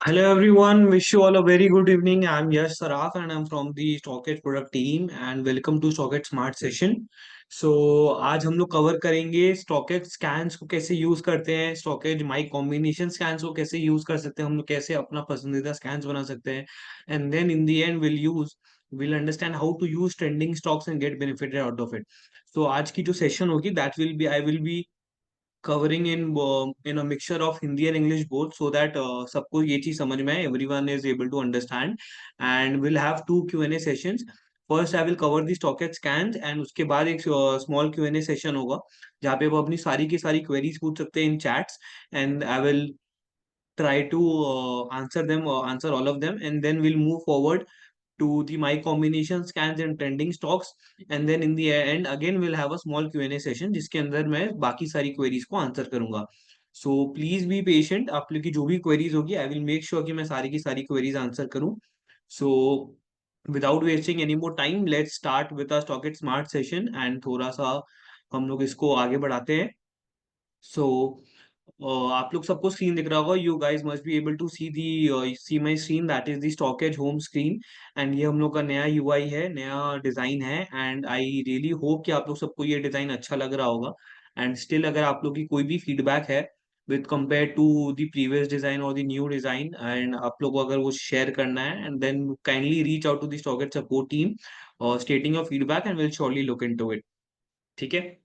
Hello everyone, wish you all a very good evening. I'm Yash Saraf and I'm from the StockEdge product team and welcome to StockEdge Smart Session. So आज हम लोग cover करेंगे StockEdge scans को कैसे use करते हैं, StockEdge माई combination scans को कैसे यूज कर सकते हैं, हम लोग कैसे अपना पसंदीदा स्कैन्स बना सकते हैं and then in the end will understand how to use trending stocks and get benefited out of it. So आज की जो सेशन होगी that will be I will be covering in a mixture of Hindi and English both so that सबको ये चीज समझ में आए, everyone is able to understand and we'll have two Q&A sessions. First I will cover the stock exchange scans and उसके बाद एक small Q&A session होगा जहाँ पे वो अपनी सारी की सारी queries पूछ सकते हैं in chats and I will try to answer all of them and then we'll move forward to the my combination scans and trending stocks and then in the end again we'll have a small Q&A session जिसके अंदर मैं बाकी सारी queries को answer करूंगा. So please be patient. आप लोग की जो भी queries होगी I will make sure कि मैं सारी की सारी queries आंसर करूं. So without wasting any more time let's start with our stock it smart session and थोड़ा सा हम लोग इसको आगे बढ़ाते हैं. सो आप लोग सबको स्क्रीन दिख रहा होगा. You guys must be able to see my screen that is the StockEdge home screen and ये हम लोग का नया यूआई है, नया डिजाइन है एंड आई रियली होप कि आप लोग सबको ये डिजाइन अच्छा लग रहा होगा. एंड स्टिल अगर आप लोग की कोई भी फीडबैक है with compare to the previous design और द न्यू डिजाइन एंड आप लोग को अगर वो शेयर करना है and then kindly reach out to the StockEdge support team stating your feedback and will surely look into it. ठीक है.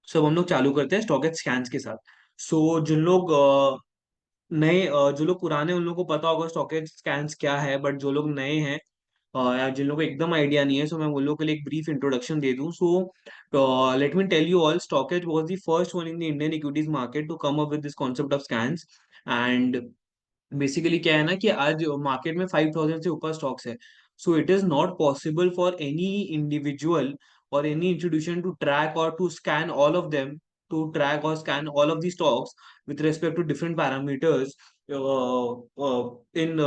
सो अब हम लोग चालू करते हैं स्टॉक एक्स स्कैन्स के साथ. सो जिन लोग जो लोग पुराने उन लोगों को पता होगा स्टॉक एक्स स्कैन्स क्या है, बट जो लोग नए हैं या जिन लोगों को एकदम आइडिया नहीं है, सो मैं उन लोगों के लिए एक ब्रीफ इंट्रोडक्शन दे दूं. So let me tell you all, StockEdge was the first one in the Indian equities market to come up with this concept of scans. And basically क्या है ना कि आज मार्केट में 5,000 से ऊपर स्टॉक्स है. So it is not possible for any individual और एनी इंस्टीट्यूशन टू ट्रैक और to scan all of them, to track or scan all of these stocks with respect to different parameters in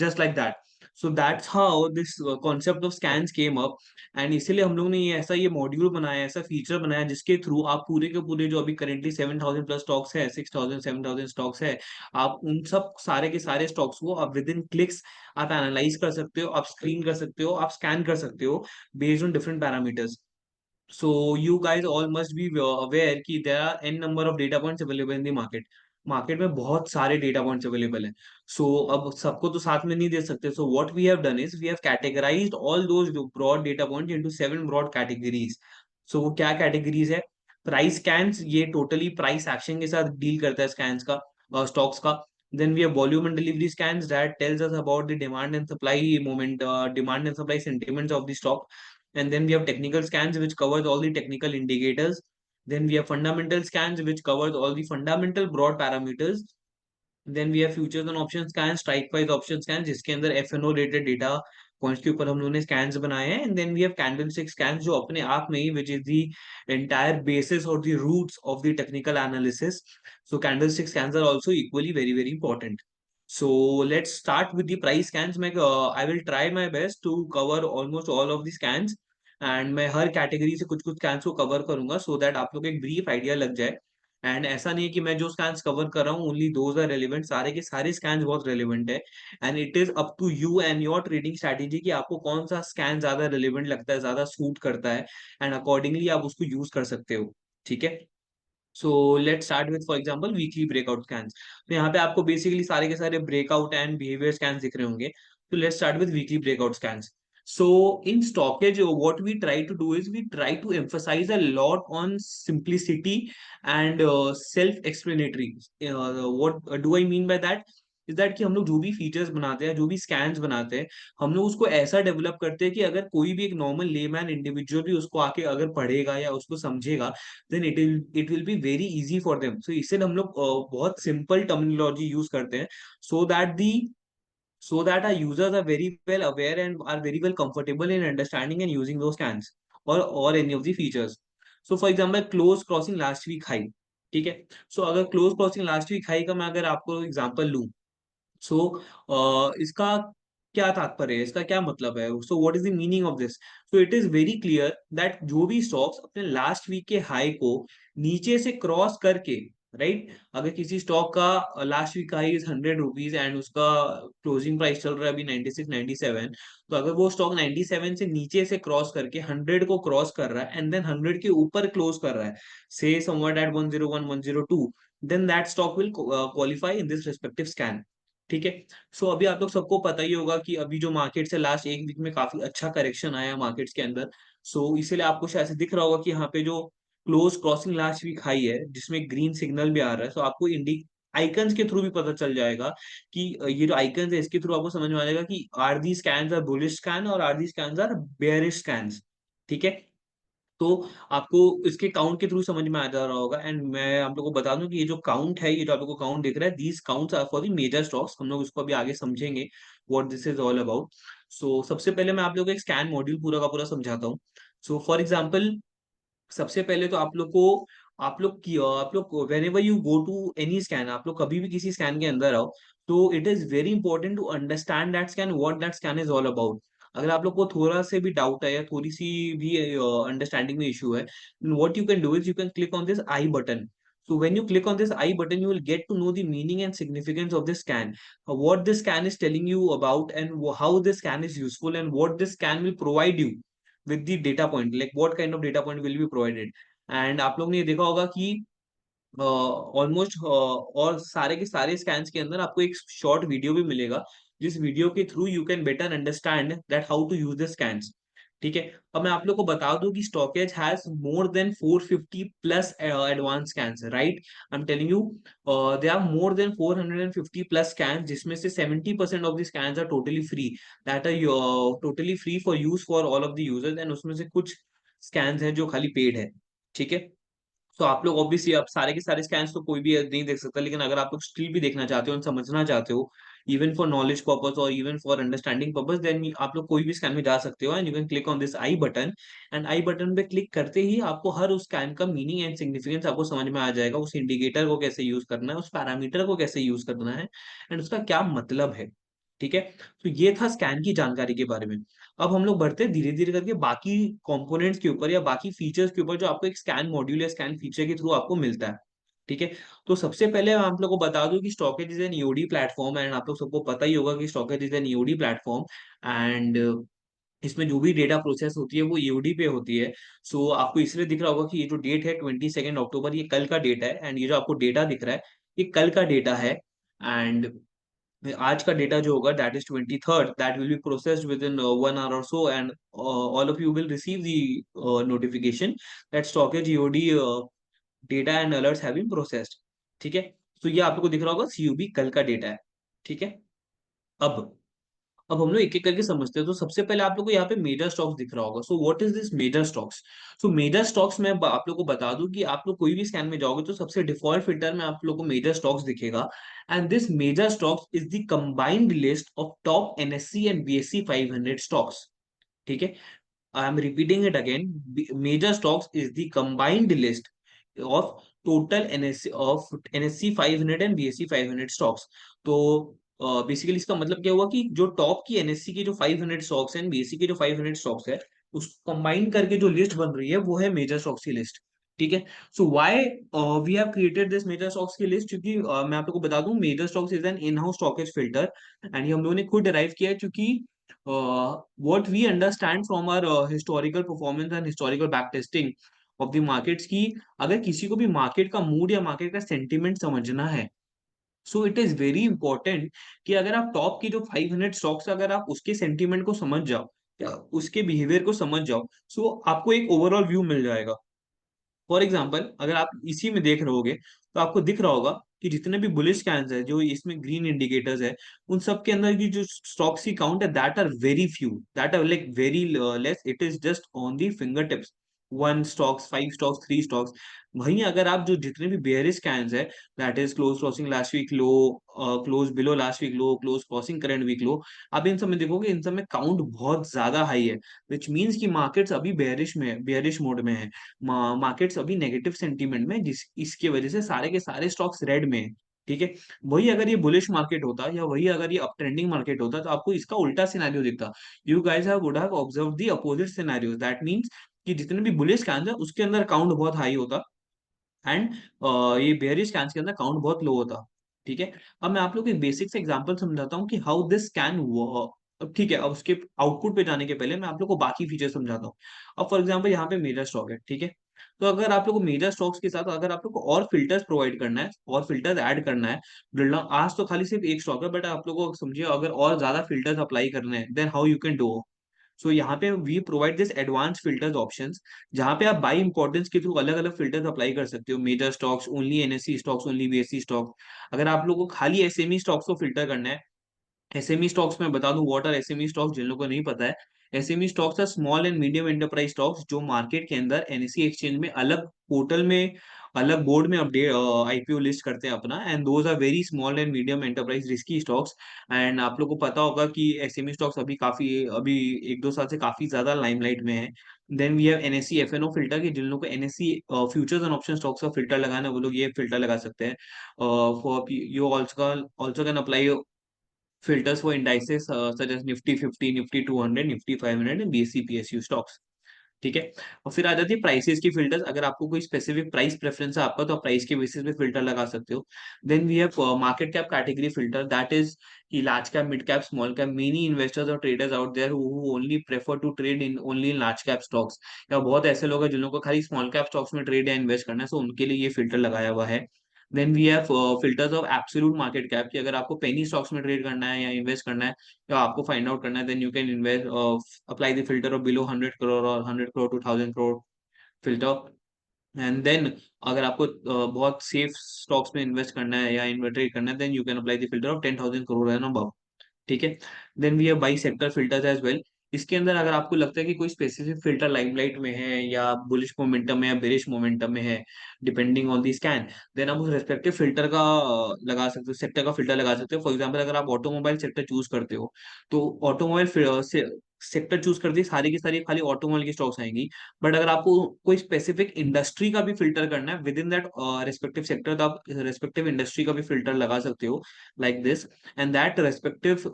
just like that. So that's how this concept of scans came up. And इसीलिए हम लोग ने ये module बनाया, ऐसा feature बनाया जिसके through आप पूरे के पूरे जो अभी करेंटली 7,000 प्लस स्टॉक्स है, 6,000 7,000 स्टॉक्स है, आप उन सब सारे के सारे स्टॉक्स को आप विद इन क्लिक्स आप एनालाइज कर सकते हो, आप स्क्रीन कर सकते हो, आप स्कैन कर सकते हो based on different parameters. So you guys all must be aware कि there are n number of data points available in the market. Market में बहुत सारे डेटा पॉइंट्स अवेलेबल हैं. सो अब सबको तो साथ में नहीं दे सकते. So what we have done is we have categorized all those broad data points into 7 broad categories. So वो क्या कैटेगरीज है? प्राइस स्कैन्स, ये टोटली प्राइस एक्शन के साथ डील करता है स्कैन्स का, स्टॉक्स का. Then we have volume and delivery scans that tells us about the demand and supply moment, demand and supply sentiments of the stock. And then we have technical scans which covers all the technical indicators. Then we have fundamental scans which covers all the fundamental broad parameters. Then we have futures and option scans, strike price option scans जिसके अंदर FNO related data points के ऊपर हम लोगों ने scans बनाए हैं. And then we have candlestick scans जो अपने आप में ही which is the entire basis और the roots of the technical analysis. So candlestick scans are also equally very very important. So let's start with the price scans. I will try my best to cover almost all of the scans and मैं हर category से कुछ कुछ scans को cover करूंगा so that आप लोग को एक ब्रीफ आइडिया लग जाए. एंड ऐसा नहीं है कि मैं जो स्कैन्स कवर कर रहा हूँ ओनली दोज आर रेलिवेंट, सारे के सारे स्कैन्स बहुत रेलिवेंट है. And it is up to you and your trading strategy कि आपको कौन सा स्कैन ज्यादा रेलिवेंट लगता है, ज्यादा सूट करता है एंड अकॉर्डिंगली आप उसको यूज कर सकते हो. ठीक है. So let start with for example weekly breakout scans. तो यहाँ पे आपको बेसिकली सारे के सारे ब्रेकआउट एंड बिहेवियर स्कैन्स दिख रहे होंगे. तो let start with weekly breakout scans. So in stockage, what we try to do is we try to emphasize a lot on simplicity and self-explanatory. What do I mean by that? Is that कि हम लोग जो भी features बनाते हैं, जो भी scans बनाते हैं, हम लोग उसको ऐसा डेवलप करते हैं कि अगर कोई भी एक नॉर्मल लेमैन इंडिविजुअल भी उसको आके अगर पढ़ेगा या उसको समझेगा then it will be very easy for them. So इससे हम लोग बहुत सिंपल टर्मिनोलॉजी यूज करते हैं so that the so that our users are very well aware and are very well comfortable in understanding and using those scans or any of the features. So for example close crossing last week high. ठीक है. So अगर close crossing last week high का मैं अगर आपको example लूं, सो इसका क्या तात्पर्य है, इसका क्या मतलब है? So what is the meaning of this? So it is very clear that जो भी स्टॉक्स अपने लास्ट वीक के हाई को नीचे से क्रॉस करके राइट। अगर किसी स्टॉक का लास्ट वीक का हाई इज 100 रुपीज एंड उसका क्लोजिंग प्राइस चल रहा है अभी 96 97, तो अगर वो स्टॉक 97 से नीचे से क्रॉस करके 100 को क्रॉस कर रहा है एंड देन 100 के ऊपर क्लोज कर रहा है, से somewhat at 101 102, then that stock will qualify in this respective scan. ठीक है। सो अभी आप लोग सबको पता ही होगा कि अभी जो मार्केट से लास्ट एक वीक में काफी अच्छा करेक्शन आया मार्केट्स के अंदर। सो इसीलिए आपको शायद से दिख रहा होगा कि यहाँ पे जो close crossing last week high है जिसमें ग्रीन सिग्नल भी आ रहा है, तो आपको इंडी आइकन्स के थ्रू भी पता चल जाएगा कि ये जो आइकन्स है इसके थ्रू आपको समझ में आ जाएगा कि are the scans are bullish scan और are the scans are bearish scans. ठीक है। तो आपको इसके काउंट के थ्रू समझ में आ जा रहा होगा। एंड मैं आप लोगों को बता दूं कि ये जो काउंट है, ये जो आप लोगों को काउंट दिख रहा है, these counts are for the major stocks. हम लोग इसको अभी आगे समझेंगे what this is all about. So सबसे पहले मैं आप लोगों को एक स्कैन मॉड्यूल पूरा का पूरा समझाता हूँ। सो फॉर एग्जाम्पल, सबसे पहले तो आप लोग whenever you go to any scan, आप लोग कभी भी किसी स्कैन के अंदर आओ, तो it is very important to understand that scan, what that scan is all about. अगर आप लोग को थोड़ा से भी डाउट है या थोड़ी सी भी अंडरस्टैंडिंग में इशू है, what you can do is you can click on this I button. So when you click on this I button, you will get to know the meaning and significance of this scan, what this scan is telling you about, and how this scan is useful, and what this scan will provide you with the data point, like what kind of data point will be provided। And आप लोग ने ये देखा होगा कि almost और सारे के सारे स्कैन्स के अंदर आपको एक शॉर्ट वीडियो भी मिलेगा, जिस वीडियो के through you can better understand that how to use the scans. ठीक है। अब मैं आप लोग को बता दूं कि StockEdge has more than 450 plus advance scans, right. I am telling you they are more than 450 plus scans, जिसमें से 70% of the scans are totally free, that are totally free for use for all of the users, and उसमें से कुछ scans हैं जो खाली paid है। ठीक है। तो आप लोग ऑब्वियसली आप सारे के सारे स्कैन्स तो कोई भी नहीं देख सकता, लेकिन अगर आप लोग स्टिल भी देखना चाहते हो और समझना चाहते हो, इवन फॉर नॉलेज पर्पस और even for understanding purpose, then आप लोग कोई भी स्कैन में जा सकते हो and you can click on this I button. And I button पे क्लिक करते ही आपको हर उस स्कैन का मीनिंग एंड सिग्निफिकेंस आपको समझ में आ जाएगा, उस इंडिकेटर को कैसे यूज करना है, उस पैरामीटर को कैसे यूज करना है, एंड उसका क्या मतलब है। ठीक है। तो ये था स्कैन की जानकारी के बारे में। अब हम लोग बढ़ते हैं धीरे धीरे करके बाकी कंपोनेंट्स के ऊपर या बाकी फीचर्स के ऊपर जो आपको एक स्कैन मॉड्यूल या स्कैन फीचर के थ्रू आपको मिलता है। ठीक है। तो सबसे पहले मैं आप लोग को बता दूं कि stockage is an EOD platform, and आप लोग सबको पता ही होगा कि stockage is an EOD platform. And इसमें जो भी डेटा प्रोसेस होती है वो ईओडी पे होती है। सो आपको इसलिए दिख रहा होगा कि ये जो डेट है 22 अक्टूबर, ये कल का डेटा है, एंड ये जो आपको डेटा दिख रहा है ये कल का डेटा है। एंड आज का डेटा जो होगा that is 23rd, that will be processed within 1 hour or so, and all of you will receive the notification that StockEdge EOD data and alerts have been processed. ठीक है। तो ये आप लोग को दिख रहा होगा सीयूबी कल का डेटा है। ठीक है। अब अब हम लोग एक एक करके समझते हैं। तो सबसे पहले आप लोग को यहाँ पे मेजर स्टॉक्स दिख रहा होगा। So what is this major stocks? So major stocks में आप लोग को बता दूं कि आप लोग कोई भी स्कैन में जाओगे तो सबसे डिफॉल्ट फिल्टर में आप लोग को मेजर स्टॉक्स दिखेगा। And this major stocks is the combined list of top NSE and BSE 500 stocks. ठीक है। I am repeating it again. Major stocks is the combined list of total NSE 500 and BSE 500 stocks. तो basically इसका मतलब क्या हुआ कि जो top की एनएससी की जो 500 स्टॉक्स हैं, बीएसई के जो 500 स्टॉक्स है, उसको कंबाइन करके जो लिस्ट बन रही है वो है मेजर स्टॉक्स की लिस्ट। ठीक है। So why we have created this major stocks की लिस्ट, क्योंकि मैं आप लोगों को बता दूं major stocks is an in house StockEdge filter, and ये हम लोगों ने खुद डिराइव किया है, क्योंकि what we understand from our historical performance and historical back testing of the markets की अगर किसी को भी मार्केट का मूड या मार्केट का सेंटिमेंट समझना है, so it is very important कि अगर आप टॉप की जो 500 स्टॉक्स अगर आप उसके सेंटिमेंट को समझ जाओ या उसके बिहेवियर को समझ जाओ, सो आपको एक ओवरऑल व्यू मिल जाएगा। फॉर एग्जाम्पल, अगर आप इसी में देख रहोगे तो आपको दिख रहा होगा कि जितने भी बुलिश कैंस है जो इसमें ग्रीन इंडिकेटर्स है, उन सब के अंदर की जो स्टॉक्स की काउंट है that are very few, that are like very less, it is just on the finger tips, 1 stocks, 5 stocks, 3 stocks. वहीं अगर आप जो जितने भी बेयरिश कैंस है, that is close crossing last week low, close below last week low, close crossing current week low, आप इन सब में देखोगे इन सब में काउंट बहुत ज्यादा हाई है, विच मीन्स की मार्केट्स अभी बेयरिश में, बेयरिश मोड में है, मार्केट्स अभी नेगेटिव सेंटीमेंट में, जिस इसकी वजह से सारे के सारे स्टॉक्स रेड में है। ठीक है। वही अगर ये बुलिश मार्केट होता या वही अगर ये अप ट्रेंडिंग मार्केट होता तो आपको इसका उल्टा सिनेरियो दिखता। You guys have would have observe the opposite scenarios, that means कि जितने भी बुलिश कैंस है उसके अंदर काउंट बहुत हाई होता, एंड ये बेयरिश कैंस के अंदर काउंट बहुत लो होता। ठीक है, अब मैं आप लोग को एक बेसिक से एग्जांपल समझाता हूँ कि हाउ दिस कैन वर्क। अब ठीक है, अब उसके आउटपुट पे जाने के पहले मैं आप लोग को बाकी फीचर समझाता हूँ। अब फॉर एग्जांपल यहाँ पे मेजर स्टॉक है, ठीक है। तो अगर आप लोग को मेजर स्टॉक्स के साथ अगर आप लोग को और फिल्टर्स प्रोवाइड करना है और फिल्टर्स ऐड करना है, drill down- आज तो खाली सिर्फ एक स्टॉक है, बट आप लोग को समझिए अगर और ज्यादा फिल्टर्स अप्लाई करने हैं, then how you can do. So यहाँ पे we provide this advance filters options, जहाँ पे आप बाई इंपॉर्टेंस के थ्रू अलग अलग फिल्टर्स अप्लाई कर सकते हो। Major stocks, only NSE stocks, only BSE stock. अगर आप लोगों को खाली एसएमई स्टॉक्स को फिल्टर करना है, एसएमई स्टॉक्स में बता दूं व्हाट आर एसएमई स्टॉक्स, जिन लोगों को नहीं पता है। SME stocks are small and medium enterprise stocks, जो मार्केट के अंदर एनएससी एक्सचेंज में अलग पोर्टल में, अलग बोर्ड में अपडेट आईपीओ लिस्ट करते हैं अपना, and those are very small and medium enterprise risky stocks. And आप लोग को पता होगा कि एसएमई स्टॉक्स अभी एक दो साल से काफी ज्यादा लाइमलाइट में है। Then we have NSE FnO filter, कि जिन लोगों को NSE futures and option stocks का फिल्टर लगाना है, वो लोग ये फिल्टर लगा सकते हैं। For you also can apply filters for indices such as Nifty 50, Nifty 200, Nifty 500 and BSE PSU stocks। ठीक है, और फिर आ जाती है प्राइसेस की फिल्टर्स। अगर आपको कोई स्पेसिफिक प्राइस प्रेफरेंस है आपका, तो आप प्राइस के बेसिस पे फिल्टर लगा सकते हो। Then we have market cap category filter, that is कि large cap, mid cap, small cap, many investors और traders out there who only prefer to trade in only in large cap stocks. या बहुत ऐसे लोग हैं जिन लोगों को खाली स्मॉल कैप स्टॉक्स में ट्रेड या इन्वेस्ट करना है, सो उनके लिए ये फिल्टर लगाया हुआ है। Then we have filters of absolute market cap, कि अगर आपको पेनी स्टॉक्स में ट्रेड करना है या इन्वेस्ट करना है, या आपको फाइंड आउट करना है, then you can invest apply the filter of below 100 crore और 100 crore to 1000 crore filter. And then अगर आपको बहुत सेफ स्टॉक्स में इन्वेस्ट करना है या ट्रेड करना है, then you can apply the filter of 10,000 crore and above. ठीक है, then we have by sector filters as well. इसके अंदर अगर आपको लगता है कि कोई स्पेसिफिक फिल्टर लाइमलाइट में है या बुलिश मोमेंटम में या बेरिश मोमेंटम में है, depending on the scan, then आप उस रेस्पेक्टिव फिल्टर का लगा सकते हो, सेक्टर का फिल्टर लगा सकते हो। फॉर एग्जांपल अगर आप ऑटोमोबाइल सेक्टर चूज करते हो, तो ऑटोमोबाइल सेक्टर चूज कर दी, सारी की सारी खाली ऑटोमोबाइल की स्टॉक्स आएंगी। बट अगर आपको कोई स्पेसिफिक इंडस्ट्री का भी फिल्टर करना है with in that respective sector, तो आप रेस्पेक्टिव इंडस्ट्री का भी फिल्टर लगा सकते हो, like this. And that respective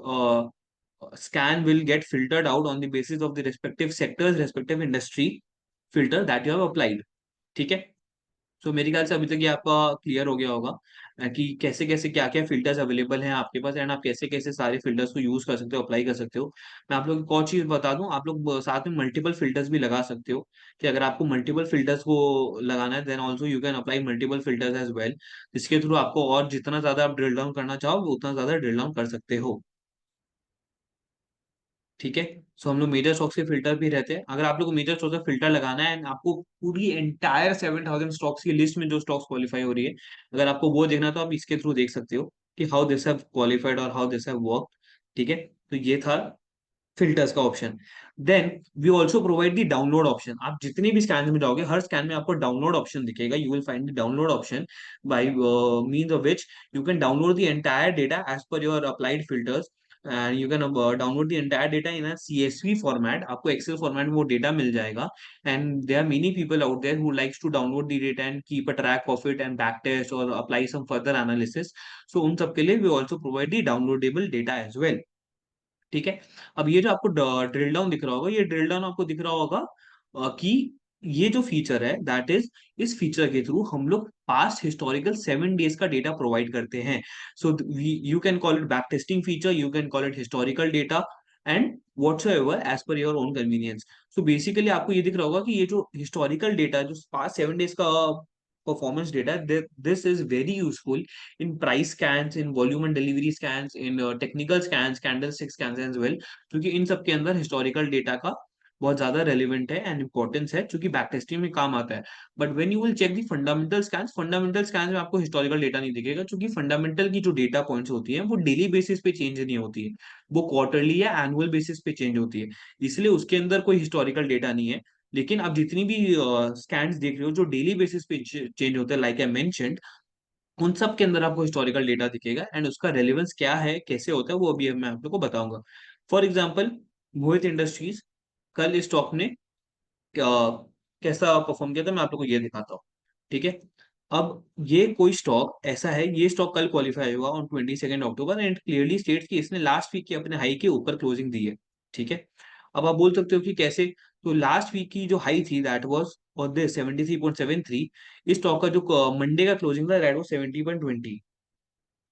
scan will get filtered out on the basis of the respective sectors, respective industry filter that you have applied। ठीक है, सो मेरे ख्याल से अभी तक ये आपका क्लियर हो गया होगा कि कैसे कैसे क्या क्या फिल्टर्स अवेलेबल हैं आपके पास, एंड आप कैसे कैसे सारे फिल्टर्स को यूज कर सकते हो, अप्लाई कर सकते हो। मैं आप लोग को एक और चीज बता दूं, आप लोग साथ में मल्टीपल फिल्टर्स भी लगा सकते हो, कि अगर आपको मल्टीपल फिल्टर्स को लगाना है, then also you can apply multiple filters as well, जिसके थ्रू आपको और जितना ज्यादा आप ड्रिल डाउन करना चाहो उतना ज्यादा ड्रिल डाउन कर सकते हो। ठीक है, सो हम लोग मेजर स्टॉक्स के फिल्टर भी रहते हैं। अगर आप लोग को मेजर स्टॉक्स का फिल्टर लगाना है, and आपको पूरी एंटायर 7,000 स्टॉक्स की लिस्ट में जो स्टॉक्स क्वालिफाई हो रही है, अगर आपको वो देखना है, तो आप इसके थ्रू देख सकते हो कि हाउ दिस हैव क्वालिफाइड और हाउ दिस हैव वर्क। ठीक है, तो ये था फिल्टर्स का option. Then we also provide the download option. आप जितनी भी स्कैन में जाओगे, हर स्कैन में आपको डाउनलोड ऑप्शन दिखेगा, you will find the download option, bye means of which you can download the entire data as per your applied filters, and you can download the entire data in a CSV format। आपको Excel format में वो data मिल जाएगा। And there are many people out there who likes to download the data and keep a track of it and back test और apply some further analysis. So उन सबके लिए we also provide the downloadable data as well. ठीक है, अब ये जो आपको ड्रिल डाउन दिख रहा होगा, ये ड्रिल डाउन आपको दिख रहा होगा कि ये जो फीचर है, दैट इज, इस फीचर के थ्रू हम लोग पास्ट हिस्टोरिकल 7 डेज का डेटा प्रोवाइड करते हैं। So you can call it back testing feature, you can call it historical data, and whatsoever as per your own convenience. So basically आपको ये दिख रहा होगा कि ये जो हिस्टोरिकल डेटा, जो पास्ट 7 डेज का performance data, this is very useful in price scans, in volume and delivery scans, in technical scans, candlestick scans as well, क्योंकि इन सब के अंदर हिस्टोरिकल डेटा का बहुत ज्यादा रेलिवेंट है एंड इंपॉर्टेंस है, क्योंकि बैक टेस्टिंग में काम आता है। But when you will check the fundamental scans में आपको हिस्टोरिकल डेटा नहीं दिखेगा, क्योंकि फंडामेंटल की जो डेटा पॉइंट्स होती है वो डेली बेसिस पे चेंज नहीं होती है, वो क्वार्टरली या एनुअल बेसिस पे चेंज होती है, इसलिए उसके अंदर कोई हिस्टोरिकल डेटा नहीं है। लेकिन आप जितनी भी स्कैन्स देख रहे हो जो डेली बेसिस पे चेंज होते हैं, लाइक आई मेंशन्ड, उन सब के अंदर आपको हिस्टोरिकल डेटा दिखेगा, एंड उसका रेलेवेंस क्या है, कैसे होता है, वो अभी मैं आप लोग को बताऊंगा। फॉर एग्जांपल, मोहित इंडस्ट्रीज कल इस स्टॉक ने कैसा परफॉर्म किया था, मैं आप लोग को ये दिखाता हूँ। ठीक है, अब ये कोई स्टॉक ऐसा है, ये स्टॉक कल क्वालिफाई हुआ on 22 October, and clearly states कि इसने लास्ट वीक की अपने हाई के ऊपर क्लोजिंग दी है। ठीक है, अब आप बोल सकते हो कि कैसे, तो लास्ट वीक की जो हाई थी दैट वाज और दिस 73.73। इस स्टॉक का जो मंडे का क्लोजिंग था दैट वाज 70.20।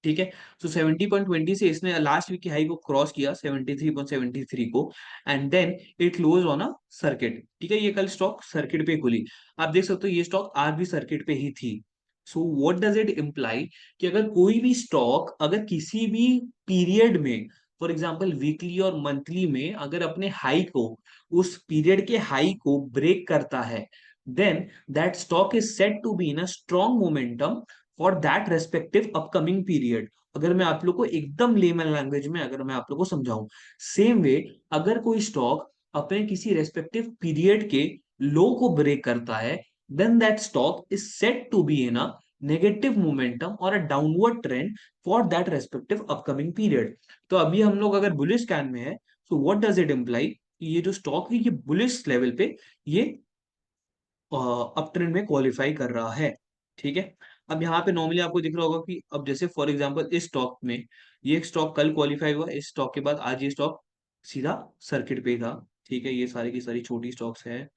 ठीक है। सो 70.20 से इसने लास्ट वीक की हाई को क्रॉस किया 73.73 को, and then it close on a circuit. ठीक है, ये कल स्टॉक सर्किट पे खुली। आप देख सकते हो ये स्टॉक आज भी सर्किट पे ही थी। सो व्हाट डज इट इम्प्लाई कि अगर कोई भी स्टॉक अगर किसी भी पीरियड में, फॉर एग्जांपल वीकली और मंथली में, अगर अपने हाई को, उस पीरियड के हाई को ब्रेक करता है, then that stock is set to be in a strong momentum for that respective upcoming period. अगर मैं आप लोग को एकदम लेमन लैंग्वेज में अगर मैं आप लोग को समझाऊं, सेम वे, अगर कोई स्टॉक अपने किसी रेस्पेक्टिव पीरियड के लो को ब्रेक करता है, then that stock is set to be in a negative momentum और a downward trend for that respective upcoming period. तो अभी हम लोग अगर बुलिश कैन में है, so what does it imply, ये जो स्टॉक है ये बुलिश लेवल पे ये अप ट्रेंड में क्वालिफाई कर रहा है। ठीक है। अब यहाँ पे नॉर्मली आपको दिख रहा होगा कि अब जैसे फॉर एग्जांपल इस स्टॉक में, ये स्टॉक कल क्वालिफाई हुआ, इस स्टॉक के बाद आज ये स्टॉक सीधा सर्किट पे था। ठीक है, ये सारी की सारी छोटी स्टॉक्स है।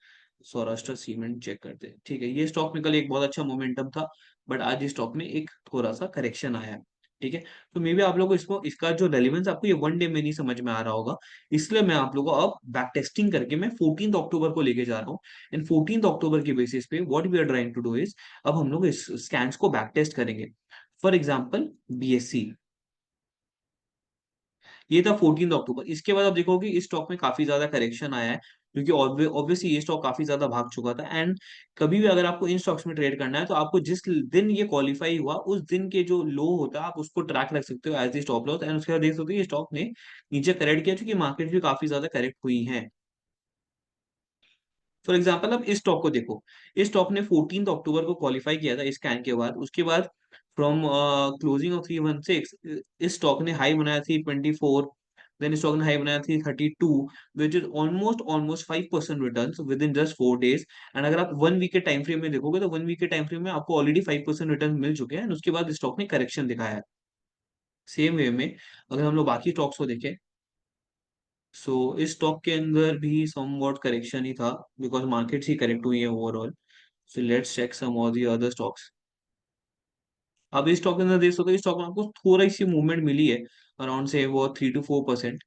सौराष्ट्र सीमेंट चेक करते हैं। ठीक है, ये स्टॉक में कल एक बहुत अच्छा मोमेंटम था, बट आज इस स्टॉक में एक थोड़ा सा करेक्शन आया है। ठीक है। तो मे बी आप लोगों को इसको इसका जो रेलिवेंस आपको ये वन डे में नहीं समझ में आ रहा होगा, इसलिए मैं आप लोगों को अब बैक टेस्टिंग करके मैं 14 अक्टूबर को लेके जा रहा हूँ। इन 14 अक्टूबर के बेसिस पे what we are trying to do is, अब हम लोग इस स्कैन्स को बैक टेस्ट करेंगे। फॉर एग्जांपल बीएससी, ये था 14 अक्टूबर। इसके बाद आप देखोगे इस स्टॉक में काफी ज्यादा करेक्शन आया है, क्योंकि ऑब्वियसली ये स्टॉक काफी ज्यादा भाग चुका था। एंड कभी भी अगर आपको इन स्टॉक्स में ट्रेड करना है, तो आपको जिस दिन ये क्वालिफाई हुआ उस दिन के जो लो होता है आप उसको ट्रैक रख सकते हो as the stop loss, and उसके बाद देख सकते हो ये स्टॉक ने नीचे करेक्ट किया, क्योंकि मार्केट भी काफी ज्यादा करेक्ट हुई है। फॉर एग्जाम्पल अब इस स्टॉक को देखो, इस स्टॉक ने 14 अक्टूबर को क्वालिफाई किया था इस स्कैन के बाद। उसके बाद फ्रॉम क्लोजिंग ऑफ 316 इस स्टॉक ने हाई बनाया थी 24, देन स्टॉक ने हाई बनाया थी 32, which is almost almost 5% return with in just 4 days. And अगर आप 1 वीक के टाइम फ्रेम में देखोगे, तो 1 वीक के टाइम फ्रेम में आपको ऑलरेडी 5% रिटर्न मिल चुके हैं, and उसके बाद स्टॉक ने करेक्शन दिखाया है। सेम वे में अगर हम लोग बाकी स्टॉक्स को देखें, सो इस स्टॉक के अंदर भी समवॉट करेक्शन ही था, बिकॉज मार्केट्स ही करेक्ट हुई है overall. So let's check some of the other stocks. अब इस स्टॉक के अंदर देख सकते हो, इस स्टॉक में आपको थोड़ी सी मूवमेंट मिली है, अराउंड से वो 3 to 4%।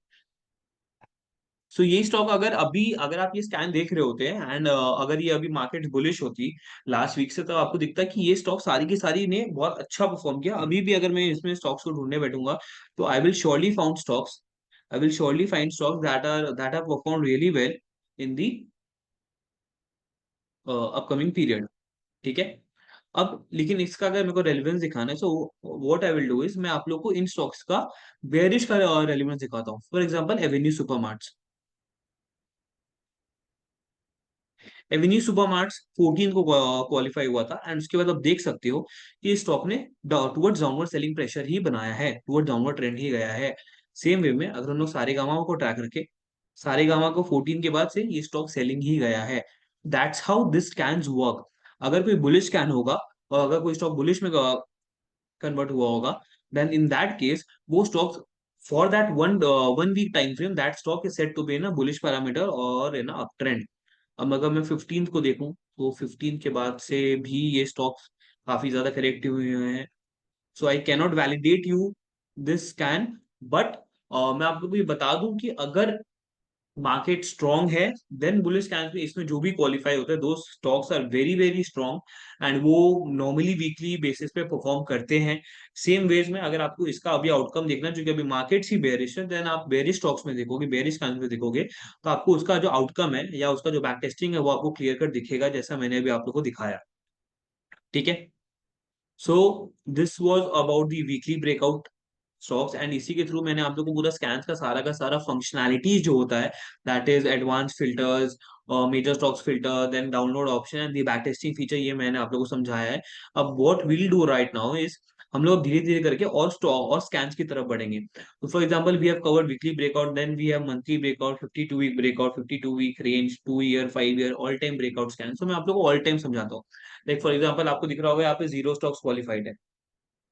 सो ये स्टॉक अगर अभी अगर आप ये स्कैन देख रहे होते हैं, एंड अगर ये अभी मार्केट बुलिश होती लास्ट वीक से, तो आपको दिखता है कि ये स्टॉक सारी की सारी ने बहुत अच्छा परफॉर्म किया। अभी भी अगर मैं इसमें स्टॉक्स को ढूंढने बैठूंगा, तो I will surely found stocks, I will surely find stocks that are perform really well in the upcoming period. ठीक है। अब लेकिन इसका अगर मेरे को रेलिवेंस दिखाना है, so what I will do is मैं आप लोग को इन स्टॉक्स का बेरिश का रेलिवेंस दिखाता हूँ। For example Avenue Supermarts, Avenue Supermarts 14 को क्वालिफाई हुआ था, एंड उसके बाद आप देख सकते हो कि इस स्टॉक ने टुवर्ड्स डाउनवर्ड सेलिंग प्रेशर ही बनाया है, टुवर्ड डाउनवर्ड ट्रेंड ही गया है। सेम वे में अगर हम लोग सारे गामा को ट्रैक रखे, सारे गामा को 14 के बाद से ये स्टॉक सेलिंग ही गया है। That's how this can work. अगर कोई बुलिश कैन होगा, और अगर कोई स्टॉक बुलिश में कन्वर्ट हुआ होगा, देन इन दैट केस वो stock for that 1 week time frame that stock is set to be in a bullish parameter और इन अप ट्रेंड। अब अगर मैं 15 को देखूं, तो 15 के बाद से भी ये स्टॉक्स काफी ज्यादा करेक्टिव हुए हैं। So I cannot validate you this scan, but मैं आपको भी बता दूं कि अगर मार्केट स्ट्रांग है, देन बुलिश कैंप में इसमें जो भी क्वालिफाई होता है, those stocks are very very strong, and वो नॉर्मली वीकली बेसिस पे परफॉर्म करते हैं। सेम वेज में अगर आपको इसका अभी आउटकम देखना है, क्योंकि अभी मार्केट ही बेरिश है, देन आप बेरिश स्टॉक्स में देखोगे, बेरिश कैंप में देखोगे, तो आपको उसका जो आउटकम है या उसका जो बैक टेस्टिंग है वो आपको क्लियर कट दिखेगा, जैसा मैंने अभी आप लोग को दिखाया। ठीक है। So this was about the weekly breakout stocks, and इसी के थ्रू मैंने आप लोगों को पूरा स्कैन का सारा फंक्शनैलिटीज जो होता है, that is advance filters, major stocks filter, then download option and the back testing feature, ये मैंने आप लोगों को समझाया है। अब what will do right now is हम लोग धीरे धीरे करके और स्टॉक और स्कैन्स की तरफ बढ़ेंगे। तो for example we have covered weekly breakout, then we have monthly breakout, 52 week breakout, 52 week range, 2 year, 5 year, all time breakout scan. तो मैं आप लोग को ऑल टाइम समझाता हूँ। लाइक फॉर एग्जांपल आपको दिख रहा होगा यहाँ पे जीरो स्टॉक्स क्वालिफाइड है।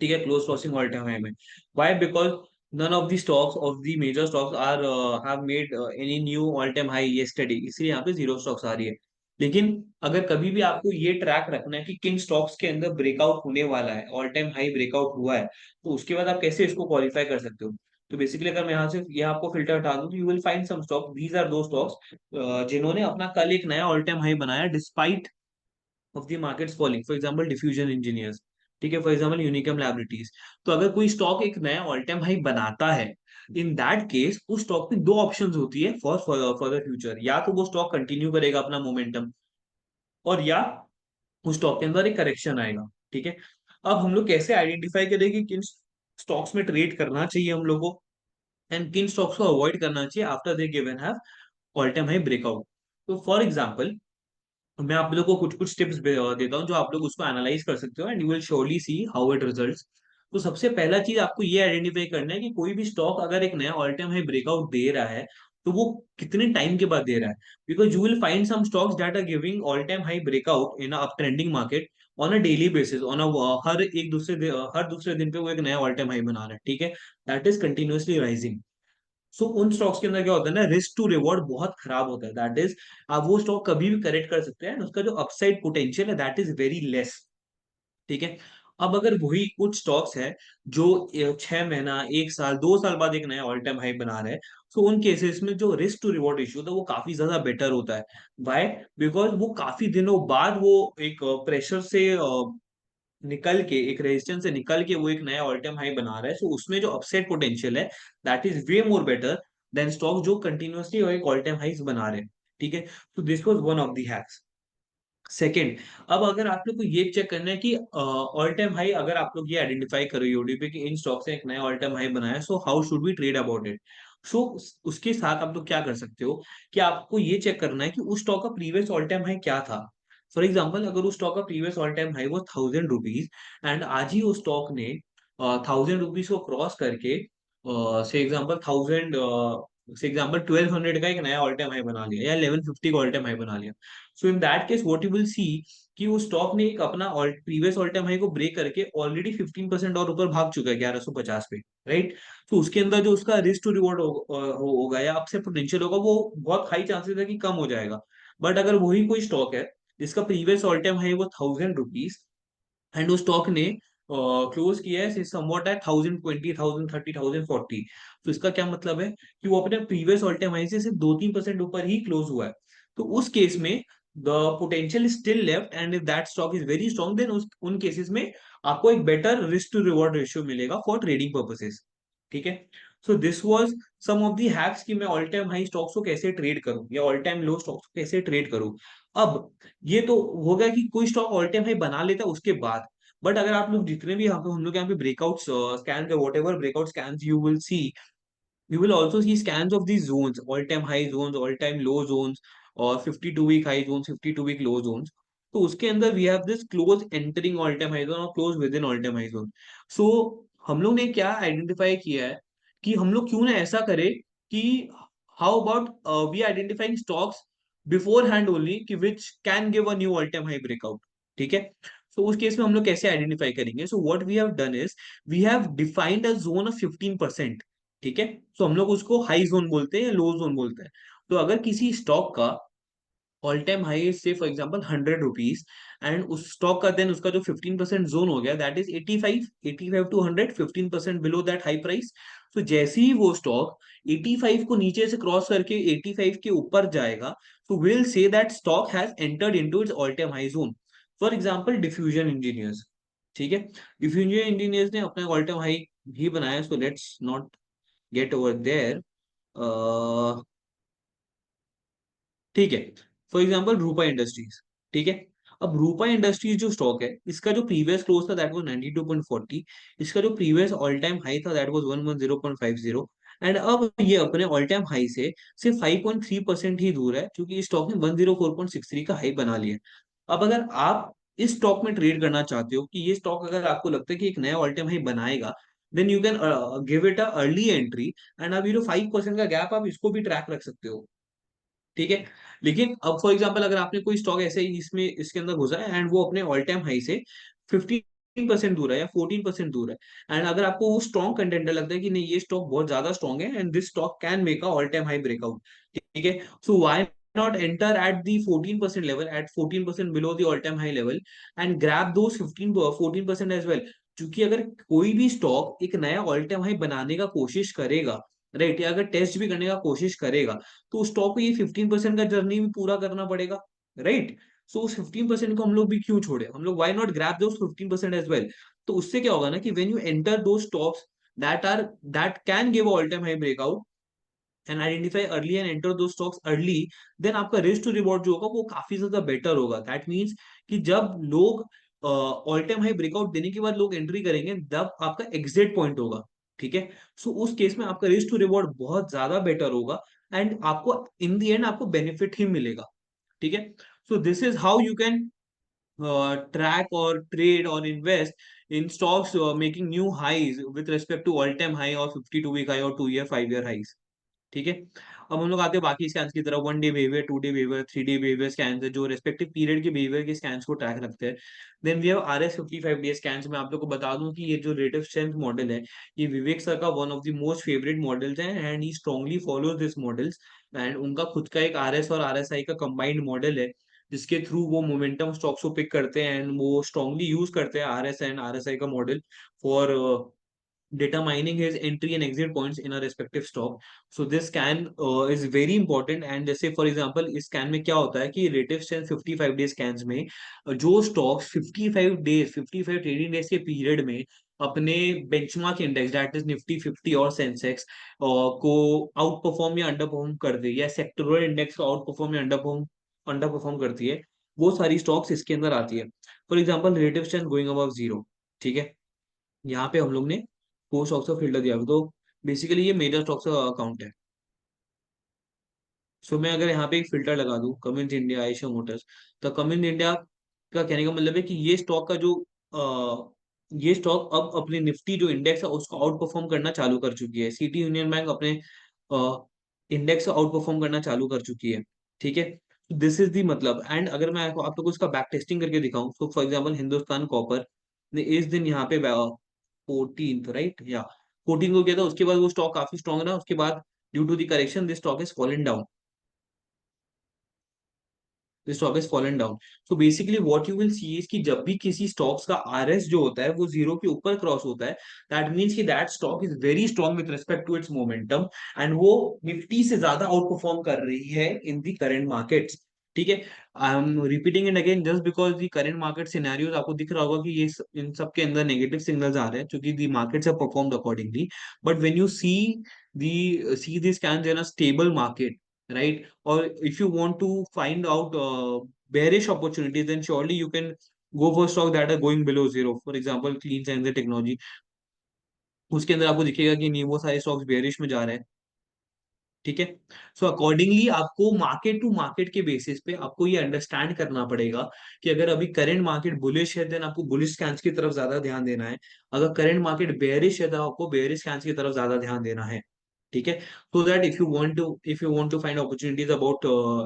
ठीक है, close crossing all time high में। Why? Because none of the stocks of the major stocks are have made any new all time high yesterday, इसलिए यहाँ पे जीरो स्टॉक्स आ रही है। लेकिन अगर कभी भी आपको ये ट्रैक रखना है कि किन स्टॉक्स के अंदर ब्रेकआउट होने वाला है, ऑल टाइम हाई ब्रेकआउट हुआ है, तो उसके बाद आप कैसे इसको क्वालिफाई कर सकते हो। तो बेसिकली अगर मैं यहाँ से ये आपको फिल्टर हटा दूं, तो you will find some stock, these are दो स्टॉक्स जिन्होंने अपना कल एक नया ऑल टाइम हाई बनाया despite of the markets falling. For example Diffusion Engineers, ठीक है, फॉर एग्जांपल यूनिकम लैबोरेटरीज। तो अगर कोई स्टॉक एक नया ऑल टाइम हाई बनाता है, इन दैट केस उस स्टॉक में दो ऑप्शंस होती है फॉर फॉर द फ्यूचर, या तो वो स्टॉक कंटिन्यू करेगा अपना मोमेंटम, और या उस स्टॉक के अंदर एक करेक्शन आएगा। ठीक है, अब हम लोग कैसे आइडेंटिफाई करें कि किन स्टॉक्स में ट्रेड करना चाहिए हम लोगों को, एंड किन स्टॉक्स को अवॉइड करना चाहिए after they given have all time high breakout. तो फॉर एग्जांपल मैं आप लोगों को कुछ कुछ टिप्स देता हूँ, जो आप लोग उसको एनालाइज कर सकते हो, and you will surely see how it results. तो सबसे पहला चीज आपको ये आइडेंटिफाई करना है कि कोई भी स्टॉक अगर एक नया ऑल टाइम हाई ब्रेकआउट दे रहा है, तो वो कितने टाइम के बाद दे रहा है। Because you will find some stocks that are giving all time high breakout in up trending market on a daily basis, on a हर दूसरे दिन पे वो एक नया ऑल टाइम हाई बना रहा है, ठीक है, दैट इज कंटिन्यूअसली राइजिंग। सो उन स्टॉक्स के अंदर क्या होता है ना, रिस्क टू रिवॉर्ड बहुत खराब होता है, दैट इज आप वो स्टॉक कभी भी करेक्ट कर सकते हैं, and उसका जो अपसाइड पोटेंशियल है दैट इज वेरी लेस। ठीक है, अब अगर वही कुछ स्टॉक्स है जो 6 महीना, 1 साल, 2 साल बाद एक नया ऑल टाइम हाई बना रहे हैं, सो उन केसेस में जो रिस्क टू रिवॉर्ड इश्यू होता है वो काफी ज्यादा बेटर होता है। वाई? बिकॉज वो काफी दिनों बाद वो एक प्रेशर से निकल के, एक रेजिस्टेंस से निकल के वो एक नया ऑल टाइम हाई बना रहा है, सो उसमें जो अपसाइड पोटेंशियल है that is way more better than stock जो कंटिन्यूअसली एक ऑल टाइम हाइस बना रहे हैं। ठीक है, तो this was one of the hacks. Second, अब अगर आप लोग को ये चेक करना है कि ऑल टाइम हाई, अगर आप लोग ये आइडेंटिफाई करो यूडी पे कि इन स्टॉक्स ने एक नया ऑल टाइम हाई बनाया, so how should we trade about it. So उसके साथ आप लोग क्या कर सकते हो कि आपको ये चेक करना है कि उस स्टॉक का प्रीवियस ऑल टाइम हाई क्या था। फॉर एग्जाम्पल अगर उस स्टॉक का प्रीवियस ऑल टाइम हाई वो 1000 रुपीज, एंड आज ही उस स्टॉक ने 1000 रुपीज को क्रॉस करके से एग्जाम्पल 1200 का एक नया ऑल टाइम हाई बना लिया, या 1150 का ऑल टाइम हाई बना लिया। So in that case what you will see कि वो स्टॉक ने एक अपना प्रीवियस ऑल टाइम हाई को ब्रेक करके ऑलरेडी 15% और ऊपर भाग चुका है 1150 पे, राइट। तो उसके अंदर जो उसका रिस्क टू रिवॉर्ड होगा या आपसे पोटेंशियल होगा वो बहुत हाई चांसेस है कि कम हो जाएगा। बट अगर वही कोई स्टॉक है जिसका प्रीवियस ऑल टाइम हाई वो 1000 रुपीज, एंड उस स्टॉक ने क्लोज किया है समवॉट एट 1020, 1030, 1040, तो इसका क्या मतलब है कि वो अपने प्रीवियस ऑल टाइम हाई से सिर्फ 2-3% ऊपर ही क्लोज हुआ है। तो उस केस में the potential is still left, and if that stock is very strong, then उन केसेस में आपको एक better risk to reward ratio मिलेगा फॉर ट्रेडिंग पर्पसेस। ठीक है, so this was some of the hacks कि मैं ऑल टाइम हाई स्टॉक्स को कैसे ट्रेड करूं या ऑल टाइम लो स्टॉक्स को कैसे ट्रेड करूं। अब ये तो हो गया कि कोई स्टॉक ऑल टाइम हाई बना लेता है उसके बाद। बट अगर आप लोग जितने भी यहाँ पे हम लोग यहाँ पे ब्रेकआउट स्कैन का what ever breakout scan you will C, you will also see scans of these zones, all time high zones, all time low zones, और 52 week high zones, 52 week low zones। तो उसके अंदर we have this close entering all time high zone और close within all time high zone। so हम लोग ने क्या identify किया है कि हम लोग क्यों ना ऐसा करें कि how about we identifying stocks beforehand only कि which can give a new all time high breakout। ठीक है, so उस केस में हम लोग कैसे आइडेंटिफाई करेंगे। so what we have done is we have defined a zone of 15%। ठीक है, तो हम लोग उसको हाई जोन बोलते हैं या लो जोन बोलते हैं। तो अगर किसी स्टॉक का ऑल टाइम हाई से फॉर एग्जांपल 100 रुपीज, एंड उस स्टॉक का देन उसका जो 15% जोन हो गया that is 85, 85 to 100, 15% below that high price. तो जैसे ही वो स्टॉक 85 को नीचे से क्रॉस करके 85 के ऊपर जाएगा, तो will say that stock has entered into its all time high zone. For example Diffusion Engineers, ठीक है, डिफ्यूजन इंजीनियर्स ने अपना ऑल टाइम हाई भी बनाया, so let's not get over there. ठीक है, फॉर एग्जांपल रूपा इंडस्ट्रीज। ठीक है, अब रूपा इंडस्ट्रीज जो स्टॉक है इसका जो प्रीवियस क्लोज था दैट वाज 92.40, इसका जो प्रीवियस ऑल टाइम हाई था दैट वाज 110.50, एंड अब ये अपने ऑल टाइम हाई से सिर्फ 5.3% ही दूर है, क्योंकि इस स्टॉक ने 104.63 का हाई बना लिया है। अब अगर आप इस स्टॉक में ट्रेड करना चाहते हो कि ये स्टॉक अगर आपको लगता है कि एक नया ऑल टाइम हाई बनाएगा, then you can give it a early entry, and अब ये जो 5% का गैप आप इसको भी ट्रैक रख सकते हो। ठीक है, लेकिन अब फॉर एग्जांपल अगर आपने कोई स्टॉक ऐसे ही इसमें इसके अंदर घुसा है एंड वो अपने ऑल टाइम हाई से 50 15% दूर है या 14% दूर है, एंड अगर आपको वो स्ट्रॉन्ग कंटेंडर लगता है कि नहीं ये स्टॉक बहुत ज्यादा स्ट्रॉन्ग है and this stock can make a all time high breakout, ठीक है, so why not enter at the 14% level, at 14% below the all time high level, and grab those 14% as well. क्योंकि अगर कोई भी stock एक नया all time high बनाने का कोशिश करेगा, राइट, या अगर टेस्ट भी करने का कोशिश करेगा, तो उस स्टॉक को ये 15% का जर्नी भी पूरा करना पड़ेगा, राइट। सो उस 15% को हम लोग भी क्यों छोड़े, हम लोग why not grab those 15% as well. तो उससे क्या होगा ना कि when you enter those stocks that are that can give all time high breakout and identify early and enter those stocks early, then आपका रिस्क टू रिवॉर्ड जो होगा वो काफी ज्यादा बेटर होगा। दैट मीन्स कि जब लोग ऑल टाइम हाई ब्रेकआउट देने के बाद लोग एंट्री करेंगे, तब आपका एग्जिट पॉइंट होगा, ठीक है। सो उस केस में आपका रिस्क टू रिवॉर्ड बहुत ज्यादा बेटर होगा, एंड आपको इन द एंड आपको बेनिफिट ही मिलेगा, ठीक है। So this is how you can track or trade or invest in stocks making new highs with respect to all time high or 52 week high or 2 year 5 year highs, ठीक है। अब हम लोग आते हैं बाकी स्कैन्स की तरफ, 1 day behaviour, 2 day behaviour, 3 day behaviour scans है जो रेस्पेक्टिव पीरियड के बिहेवियर के स्कैन्स को ट्रैक रखते हैं। Then we have RS 55 day scans. मैं आप लोग को बता दूं कि ये जो रेट ऑफ स्ट्रेंथ मॉडल है, ये विवेक सर का one of the most favourite models है, and he strongly follows this models, and उनका खुद का एक RS और RSI का कंबाइंड मॉडल है, जिसके थ्रू वो मोमेंटम स्टॉक्स को पिक करते हैं, एंड वो स्ट्रांगली यूज करते हैं RS एंड RSI का model for determining his entry and exit points in a respective stock. So this scan is very important, and जैसे for example इस scan में क्या होता है कि relative strength 55 days scans में जो stocks 55 days 55 trading days के पीरियड में अपने benchmark index that is Nifty 50 और सेंसेक्स को आउट परफॉर्म या अंडर परफॉर्म कर दे, या सेक्टोरल इंडेक्स को आउट परफॉर्म या अंडर परफॉर्म करती है, वो सारी स्टॉक्स इसके अंदर आती है। For example relative strength going above zero, ठीक है, यहाँ पे हम लोग ने फोर स्टॉक्स का फिल्टर दिया हुआ, तो बेसिकली ये मेजर स्टॉक्स का अकाउंट है। सो मैं अगर यहाँ पे एक फिल्टर लगा दूं कमिंस इंडिया, एशिया मोटर्स, तो कमिंस इंडिया का कहने का मतलब है कि ये स्टॉक का जो ये स्टॉक अब अपने निफ्टी जो इंडेक्स है उसको आउट परफॉर्म करना चालू कर चुकी है, सिटी यूनियन बैंक अपने इंडेक्स को आउट परफॉर्म करना चालू कर चुकी है, ठीक है। दिस इज दी मतलब, एंड अगर मैं आप लोग को इसका बैक टेस्टिंग करके दिखाऊं, तो फॉर एग्जाम्पल हिंदुस्तान कॉपर ने इस दिन यहाँ पे 14th, राइट, या 14 को किया था, उसके बाद वो स्टॉक काफी स्ट्रॉन्ग रहा, उसके बाद due to the correction this stock is fallen down, the stock has fallen down. So basically what you will see is कि जब भी किसी stocks का RS जो होता है वो जीरो के ऊपर क्रॉस होता है, that means कि that stock is very strong with respect to its momentum, and वो निफ्टी से ज्यादा आउट परफॉर्म कर रही है in the current markets, ठीक है। I am repeating it again just because the current market scenarios आपको दिख रहा होगा कि ये इन सब के अंदर नेगेटिव सिग्नल्स आ रहे हैं क्योंकि the markets have performed accordingly, but when you see the scans in a stable market, right, or if you want to find out bearish opportunities, then surely you can go for stock that are going below zero, for example clean science and technology, उसके अंदर आपको दिखेगा कि नहीं वो सारे stocks bearish में जा रहे हैं, ठीक है। सो अकॉर्डिंगली आपको मार्केट टू मार्केट के बेसिस पे आपको ये अंडरस्टैंड करना पड़ेगा कि अगर अभी करंट मार्केट बुलिश है देन आपको बुलिश कैंस की तरफ ज्यादा ध्यान देना है, अगर करंट मार्केट बेयरिश है तो आपको बेयरिश कैंस की तरफ ज्यादा ध्यान देना है, ठीक है। So that if you want to find opportunities about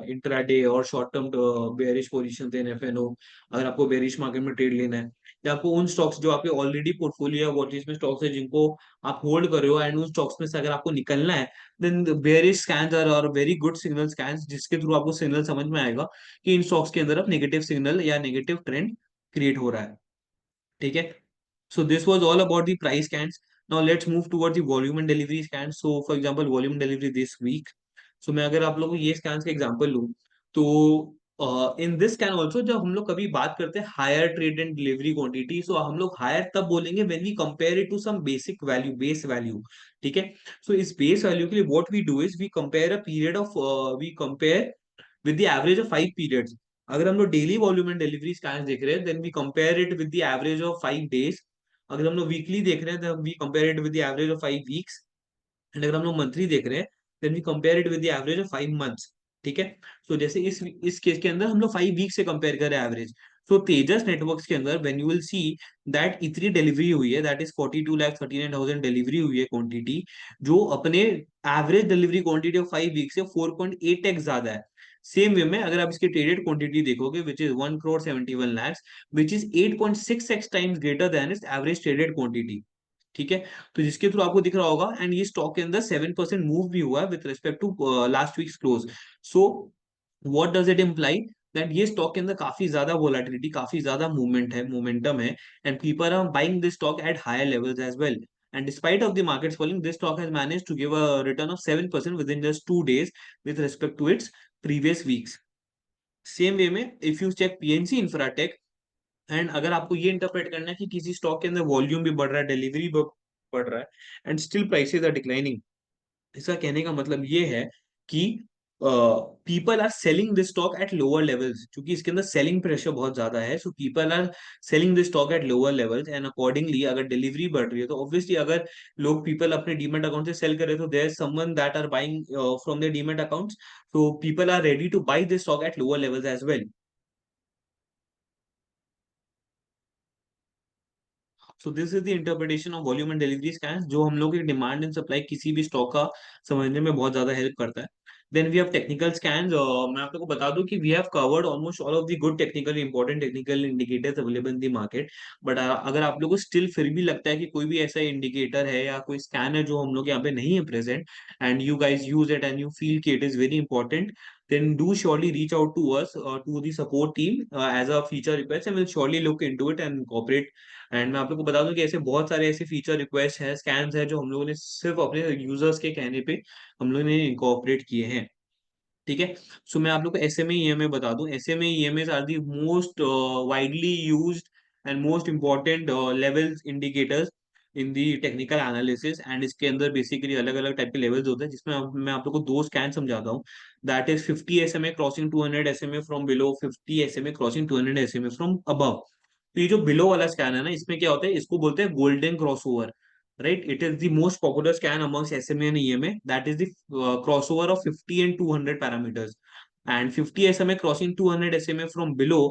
intraday और short term bearish positions in FNO, अगर आपको बेयरिश मार्केट में ट्रेड लेना है, या आपको उन स्टॉक्स जो आपके ऑलरेडी पोर्टफोलियो वॉच लिस्ट में स्टॉक्स है जिनको आप होल्ड कर रहे हो, एंड उन स्टॉक्स में से अगर आपको निकलना है, then bearish scans are very good signal scans, जिसके थ्रू आपको सिग्नल समझ में आएगा कि इन स्टॉक्स के अंदर अब नेगेटिव सिग्नल या नेगेटिव ट्रेंड क्रिएट हो रहा है, ठीक है। So this was all about the price scans. Now let's move towards the volume and delivery scans. So for example, volume and delivery this week. So मैं अगर आप लोगों को ये scans का example लूँ, तो in this scan also जब हम लोग कभी बात करते हैं higher trade and delivery quantity, so हम लोग higher तब बोलेंगे when we compare it to some basic value, base value, ठीक है। So इस base value के लिए what we do is we compare a period of we compare with the average of 5 periods. अगर हम लोग daily volume and delivery scan देख रहे हैं then we compare it with the average of 5 days. अगर हम लोग वीकली देख रहे हैं तो we compare it with the average of 5 weeks, and अगर हम लोग मंथली देख रहे हैं then we compare it with the average of 5 months, ठीक है। सो जैसे इस केस के अंदर हम लोग 5 weeks से कंपेयर करें एवरेज, सो तेजस नेटवर्क्स के अंदर when you will see that इतनी डिलीवरी हुई है, दैट इज 42,39,000 डिलीवरी हुई है क्वांटिटी, जो अपने average delivery quantity of 5 weeks से 4.8x ज्यादा है। सेम वे में अगर आप इसकी ट्रेडेड क्वांटिटी देखोगे which is 1 crore 71 lakhs, which is 8.6x times greater than it's average traded quantity. ठीक है, तो जिसके थ्रू आपको दिख रहा होगा, एंड ये स्टॉक के अंदर 7% मूव भी हुआ है with respect to last weeks close. So what does it imply, that ये स्टॉक के अंदर काफी ज्यादा वोलेटिलिटी, काफी ज्यादा मूवमेंट है, मोमेंटम है, and people are buying this stock at higher levels as well. And despite of the markets falling, this stock has managed to give a return of 7% within just 2 days with respect to its previous weeks. Same way में if you check PNC Infratech, and अगर आपको ये interpret करना है कि किसी stock के अंदर वॉल्यूम भी बढ़ रहा है, डिलीवरी बढ़ रहा है, and still prices are declining, इसका कहने का मतलब ये है कि people are selling this stock at lower levels, क्योंकि इसके अंदर सेलिंग प्रेशर बहुत ज्यादा है। So people are selling this stock at lower levels, and accordingly अगर डिलीवरी बढ़ रही है तो ऑब्वियसली अगर लोग पीपल अपने डीमेट अकाउंट से सेल कर रहे तो there is someone that are buying from their demat accounts, so people are ready to buy this stock at lower levels as well. So this is the interpretation of volume and delivery scan, जो हम लोग की demand and supply किसी भी stock का समझने में बहुत ज्यादा हेल्प करता है। Then we have technical scans. मैं आप लोग को बता दूं कि we have covered almost all of the good technical important technical indicators available in the market. But अगर आप लोग को स्टिल फिर भी लगता है कि कोई भी ऐसा इंडिकेटर है या कोई स्कैन है जो हम लोग यहाँ पे नहीं है present, and you guys use it and you feel कि it is very important, then do surely reach out to us, to the support team, as a feature request, and we'll surely look into it and incorporate. And मैं आप लोग को बता दूं कि ऐसे बहुत सारे ऐसे फीचर रिक्वेस्ट है, स्कैन्स है, जो हम लोगों ने सिर्फ अपने यूजर्स के कहने पे हम लोगों ने इनकॉर्पोरेट किए हैं। ठीक है, सो मैं आप लोग को एसएमए ईएमए बता दूं, SMA EMAs are the most widely used and most important levels indicators in the technical analysis, and इसके अंदर बेसिकली अलग अलग टाइप के लेवल्स होते हैं, जिसमें मैं आप लोग को दो स्कैन समझाता हूँ। That is 50 SMA crossing 200 SMA from below, 50 SMA crossing 200 SMA from above. तो ये जो बिलो वाला स्कैन है ना, इसमें क्या होता है, इसको बोलते हैं golden crossover, right? It is the most popular scan amongst SMA and EMA. That is the crossover of 50 and 200 parameters. And 50 SMA crossing 200 SMA from below,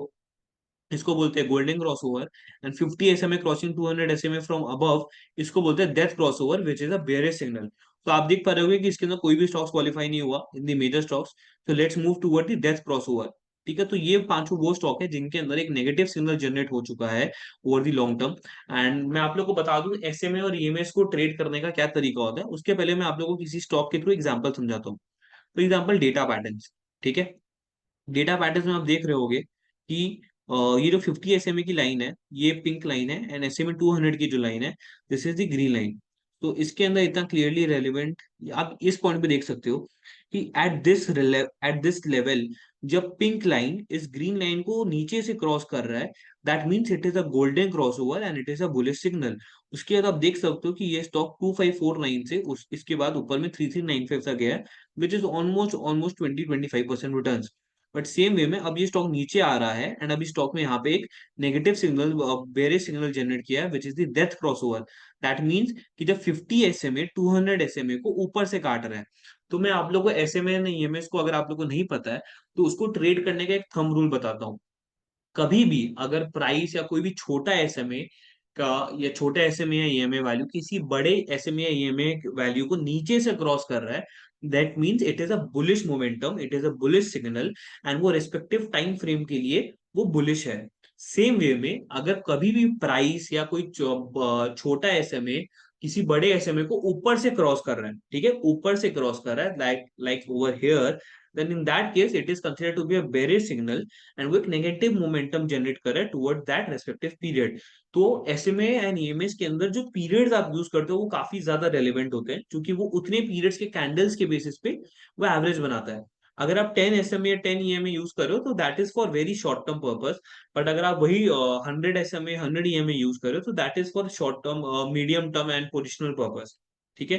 इसको बोलते हैं golden crossover, and 50 SMA crossing 200 SMA from above, इसको बोलते हैं death crossover, which is a bearish signal. तो आप देख पा रहे होगे कि इसके अंदर कोई भी स्टॉक्स क्वालिफाई नहीं हुआ इन द मेजर स्टॉक्स। तो let's move toward the death crossover. ठीक है, तो ये पांचों वो स्टॉक है जिनके अंदर एक नेगेटिव सिग्नल जनरेट हो चुका है over the long term. And मैं आप लोग को बता दूं एसएमए और ईएमएस को ट्रेड करने का क्या तरीका होता है, उसके पहले मैं आप लोगों को किसी स्टॉक के थ्रू एग्जांपल समझाता हूँ। तो एग्जांपल डेटा पैटर्न्स। ठीक है, डेटा पैटर्न में आप देख रहे होगे कि ये जो 50 एसएमए की लाइन है, ये पिंक लाइन है, एंड एसएमए 200 की जो लाइन है, this is the green line. तो इसके अंदर इतना क्लियरली रेलिवेंट आप इस पॉइंट पे देख सकते हो कि एट दिस लेवल, जब पिंक लाइन इस ग्रीन लाइन को नीचे से क्रॉस कर रहा है, that means it is a golden cross over and it is a bullish signal. उसके बाद आप देख सकते हो कि ये स्टॉक 2549 से इसके बाद ऊपर में 3395 तक गया है, which is almost almost 20-25% return. But same way में अब ये स्टॉक नीचे आ रहा है, एंड अभी स्टॉक में यहाँ पे एक negative signal, bearish signal generate किया है, विच is the death crossover. That means कि जब 50 एसएमए 200 एसएमए को ऊपर से काट रहा है, तो मैं आप लोगों को एसएमए एंड ईएमएस को अगर आप लोगों को नहीं पता है, तो उसको ट्रेड करने का एक थंब रूल बताता हूँ। कभी भी अगर प्राइस या कोई भी छोटा एसएमए का, या छोटा एसएमए या ईएमए वैल्यू किसी बड़े एसएमए या ईएमए वैल्यू को नीचे से क्रॉस कर रहा है, that means it is a bullish momentum, it is a bullish signal, and वो रेस्पेक्टिव टाइम फ्रेम के लिए वो बुलिश है। सेम वे में अगर कभी भी प्राइस या कोई छोटा एसएमए किसी बड़े एसएमए को ऊपर से क्रॉस कर रहा है, ठीक है, ऊपर से क्रॉस कर रहा है, like over here, then in that case it is considered to be a bearish signal, and वो एक नेगेटिव मोमेंटम जनरेट करे टुवर्ड दैट रेस्पेक्टिव पीरियड। तो एसएमए एंड ईएमएस के अंदर जो पीरियड्स आप यूज करते हो वो काफी ज्यादा रेलिवेंट होते हैं, क्योंकि वो उतने पीरियड्स के कैंडल्स के बेसिस पे वो एवरेज बनाता है। अगर आप 10 एसएमए या 10 ईएमए यूज करो तो that is for very short term purpose, but अगर आप वही 100 एसएमए 100 ईएमए यूज करो तो that is for short term, medium term and positional purpose. ठीक है,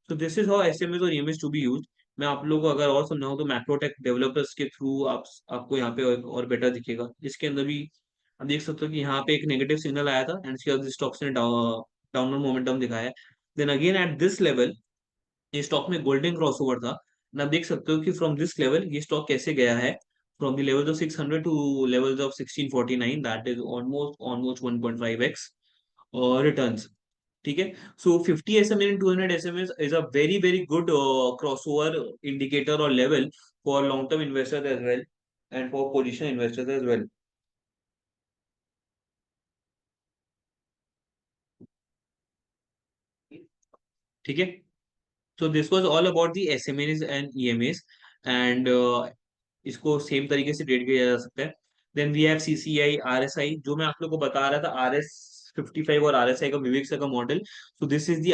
तो दिस इज हाउ एसएमएस और ईएमएस टू बी यूज। मैं आप लोगों को अगर और समझाऊं तो मैक्रोटेक डेवलपर्स के थ्रू आपको यहाँ पे और बेटर दिखेगा, जिसके अंदर भी आप देख सकते हो कि यहाँ पे एक नेगेटिव सिग्नल आया था, एंड इसके बाद स्टॉक्स ने डाउनवर्ड मोमेंटम दिखाया है। Then again at this level ये स्टॉक में गोल्डन क्रॉसओवर था, and आप देख सकते हो कि फ्रॉम दिस लेवल ये स्टॉक कैसे गया है, from the levels of 600 to levels of 1649, that is almost almost 1.5x returns. ठीक है, so 50 SMA and 200 SMA is a very very good crossover indicator और level for long term investors as well and for position investors as well. ठीक है. So this was all about the SMAs and EMAs, and इसको same तरीके से trade किया जा सकता है. Then we have CCI RSI, जो मैं आप लोग को बता रहा था, RS55 और RSI का विवेक का model. So this is the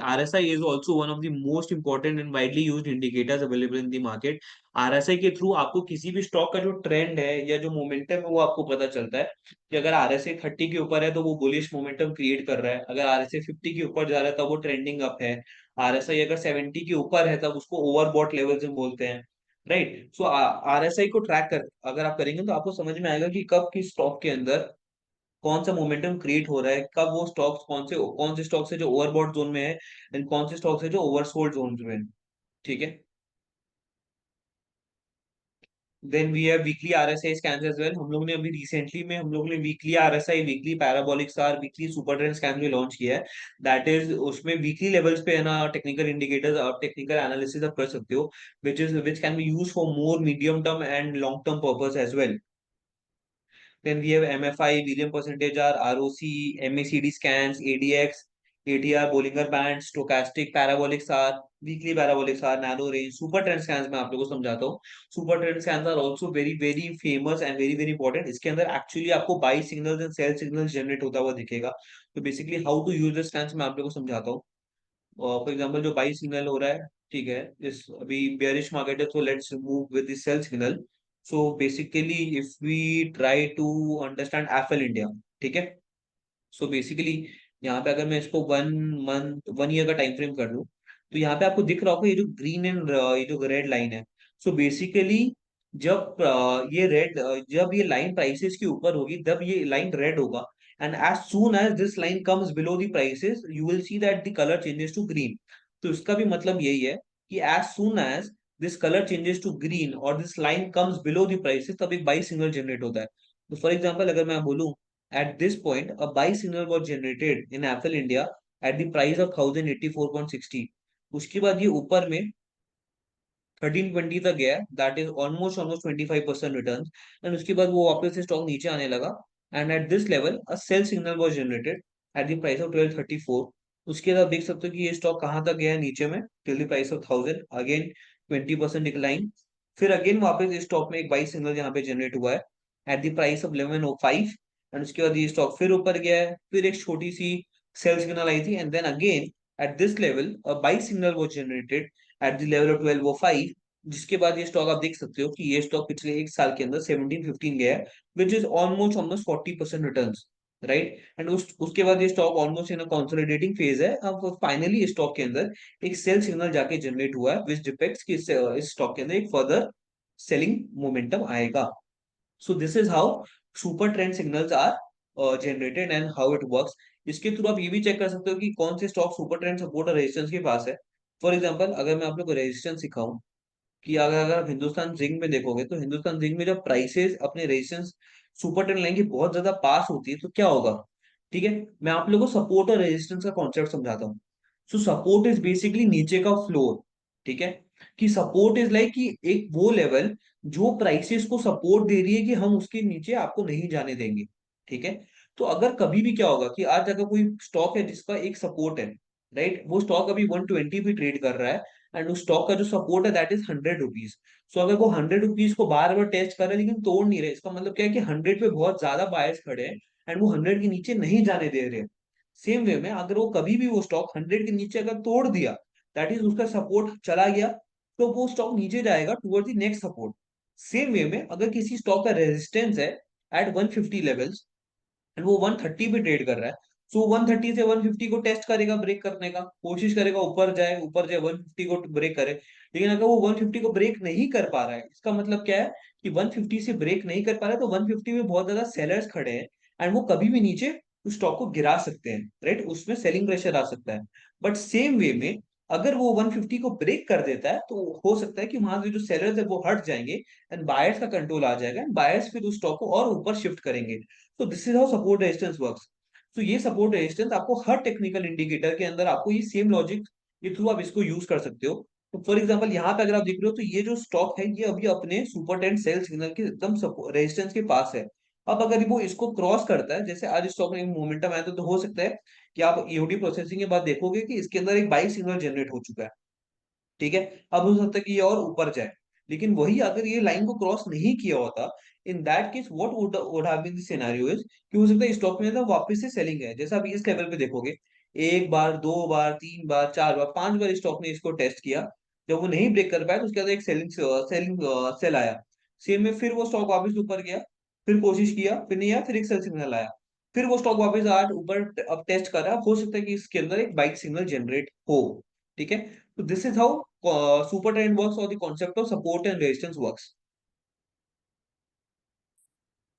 RSI is also one of the most important and widely used indicators available in the market. RSI के थ्रू आपको किसी भी स्टॉक का जो ट्रेंड है या जो मोमेंटम है वो आपको पता चलता है कि अगर RSI 30 के ऊपर है तो वो बुलिश मोमेंटम क्रिएट कर रहा है, अगर RSI 50 के ऊपर जा रहा है तब वो ट्रेंडिंग अप है, RSI अगर 70 के ऊपर है तब उसको ओवरबॉट लेवल से बोलते हैं. राइट. सो RSI को ट्रैक कर अगर आप करेंगे तो आपको समझ में आएगा कि कब किस स्टॉक के अंदर कौन सा मोमेंटम क्रिएट हो रहा है, कब वो स्टॉक्स कौन से स्टॉक्स है जो ओवरबॉट जोन में है एंड कौन से स्टॉक्स है जो ओवरसोल्ड जोन में है. ठीक है. Then we have weekly RSI scans as well. हम लोग ने अभी रिसेंटली में हम लोग ने weekly RSI, weekly parabolic star, weekly super trend scan भी लॉन्च किया है. दैट इज उसमें वीकली लेवल्स पे है ना टेक्निकल इंडिकेटर्स और टेक्निकल एनालिसिस आप कर सकते हो, which can be use for more medium term and long term purpose as well. Then we have MFI, William percentage R, ROC, MACD scans, ADX, ATR, Bollinger Band, stochastic, parabolic SAR, weekly parabolic SAR, narrow range, super trend scans मैं आप लोगों को समझाता हूँ. Super trend scans are also very famous and very important. इसके अंदर actually आपको buy signals and sell signals generate होता हुआ दिखेगा. तो basically how to use the scans मैं आप लोगों को समझाता हूँ. फॉर एग्जांपल जो बाई सिग्नल हो रहा है, ठीक है, इस अभी बेयरिश मार्केट है, तो let's move with the sell signal. So basically if we try to understand FL India, ठीक है. सो बेसिकली यहाँ पे अगर मैं इसको 1 मंथ 1 ईयर का टाइम फ्रेम कर लूँ, तो यहाँ पे आपको दिख रहा होगा ये जो ग्रीन एंड ये जो रेड लाइन है. सो बेसिकली जब जब ये लाइन प्राइसेस के ऊपर होगी तब ये लाइन रेड होगा, and as soon as this line comes below the prices you will see that the colour changes to green. तो इसका भी मतलब यही है कि as soon as this colour changes to green और this line comes below the prices तब एक बाई सिग्नल जनरेट होता है. तो फॉर एग्जाम्पल अगर मैं बोलूं at this point, a buy signal was generated in Apple India at the price of 1084.60. उसके बाद ये ऊपर में 1320 तक गया, that is almost 25% return, and उसके बाद वो वापस से स्टॉक नीचे आने लगा, and at this level a sell signal was generated at the price of 1234. उसके बाद आप देख सकते हो कि ये स्टॉक कहाँ तक गया है, नीचे में till the price of 1000, again 20% decline. फिर अगेन वापस इस स्टॉक में एक बाई सिग्नल यहाँ पे जनरेट हुआ है eight the price of 1105, and उसके बाद ये स्टॉक फिर ऊपर गया है, फिर एक छोटी सी सेल सिग्नल आई थी, and then again at this level a buy signal was generated at the level of 1205, जिसके बाद ये स्टॉक आप देख सकते हो कि ये स्टॉक पिछले एक साल के अंदर 17-15 गया है, which is almost 40% return. Right. And उसके बाद ये stock almost in consolidating phase है. अब फाइनली स्टॉक के अंदर एक सेल सिग्नल जाके जनरेट हुआ है विच डिपेक्ट्स कि इस स्टॉक के अंदर एक फर्दर सेलिंग मोमेंटम आएगा. So this is how super trend signals are generated and how it works. इसके थ्रू आप ये भी चेक कर सकते हो कि कौन से स्टॉक सुपर ट्रेंड सपोर्ट और रेजिस्टेंस के पास है. फॉर एग्जांपल अगर मैं आप लोग को रेजिस्टेंस सिखाऊं कि अगर अगर आप हिंदुस्तान जिंक में देखोगे तो हिंदुस्तान जिंक में जब प्राइसेस अपने रेजिस्टेंस सुपर ट्रेंड लाइन की बहुत ज्यादा पास होती है तो क्या होगा. ठीक है. मैं आप लोगों को सपोर्ट और रेजिस्टेंस का कॉन्सेप्ट समझाता हूँ. सो सपोर्ट इज बेसिकली नीचे का फ्लोर. ठीक है. कि सपोर्ट इज लाइक कि एक वो लेवल जो प्राइसेस को सपोर्ट दे रही है कि हम उसके नीचे आपको नहीं जाने देंगे. ठीक है. तो अगर कभी भी क्या होगा कि आज अगर कोई स्टॉक है जिसका एक सपोर्ट है, राइट, वो स्टॉक अभी 120 भी ट्रेड कर रहा है, एंड उस स्टॉक का जो सपोर्ट है दैट इज 100 रुपीज. सो अगर वो 100 रुपीज को बार बार टेस्ट कर रहा है लेकिन तोड़ नहीं रहे, इसका मतलब क्या है कि 100 पे बहुत ज्यादा बायर्स खड़े हैं एंड वो 100 के नीचे नहीं जाने दे रहे. सेम वे में अगर वो कभी भी वो स्टॉक 100 के नीचे अगर तोड़ दिया, दैट इज उसका सपोर्ट चला गया, तो वो स्टॉक नीचे जाएगा towards the next support. Same way में अगर किसी स्टॉक का रेजिस्टेंस है एट 150 लेवल्स एंड वो 130 पे ट्रेड कर रहा है, सो 130 से 150 को टेस्ट करेगा, ब्रेक करने का कोशिश करेगा, ऊपर जाए 150 को ब्रेक करे. लेकिन अगर वो 150 को ब्रेक नहीं कर पा रहा है, इसका मतलब क्या है कि 150 से ब्रेक नहीं कर पा रहा है तो 150 में बहुत ज्यादा सेलर्स खड़े हैं एंड वो कभी भी नीचे उस स्टॉक को गिरा सकते हैं. राइट. उसमें सेलिंग प्रेशर आ सकता है. बट सेम वे में अगर वो 150 को ब्रेक कर देता है तो हो सकता है कि वहां से जो सेलर्स है वो हट जाएंगे एंड बायर्स का कंट्रोल आ जाएगा एंड बायर्स फिर उस स्टॉक को और ऊपर शिफ्ट करेंगे. तो this is how support resistance works. तो ये सपोर्ट रेजिस्टेंस आपको हर टेक्निकल इंडिकेटर के अंदर आपको ये सेम लॉजिक के थ्रू आप इसको यूज कर सकते हो. फॉर एग्जाम्पल यहाँ पे अगर आप देख रहे हो तो ये जो स्टॉक है ये अभी अपने सुपर टेन सेल सिग्नल के एकदम रेजिस्टेंस के पास है। अब अगर वो इसको क्रॉस करता है, जैसे आज स्टॉक में मोमेंटम आया तो हो सकता है कि आप ईओडी प्रोसेसिंग के बाद देखोगे कि इसके अंदर एक बाइक सिग्नल जनरेट हो चुका है। ठीक है, अब हो सकता है कि ये और ऊपर जाए, लेकिन वही अगर ये लाइन को क्रॉस नहीं किया होता, in that case what would have been the scenario is कि हो सकता है स्टॉक में ना वापस से सेलिंग है। जैसा आप इस लेवल पे देखोगे, एक बार, दो बार, तीन बार, चार बार, पांच बार स्टॉक ने इसको टेस्ट किया। जब वो नहीं ब्रेक कर पाया तो उसके बाद एक सेलिंग सेलिंग सेल आया। सेल में फिर वो स्टॉक वापस ऊपर गया, फिर कोशिश किया, फिर नहीं आया, फिर एक सेल सिग्नल आया, फिर वो स्टॉक वापस आज ऊपर अब टेस्ट कर रहा है। हो सकता है कि इसके अंदर एक बाइक सिग्नल जनरेट हो। ठीक है, so this is how super trend works, or the concept of support and resistance works.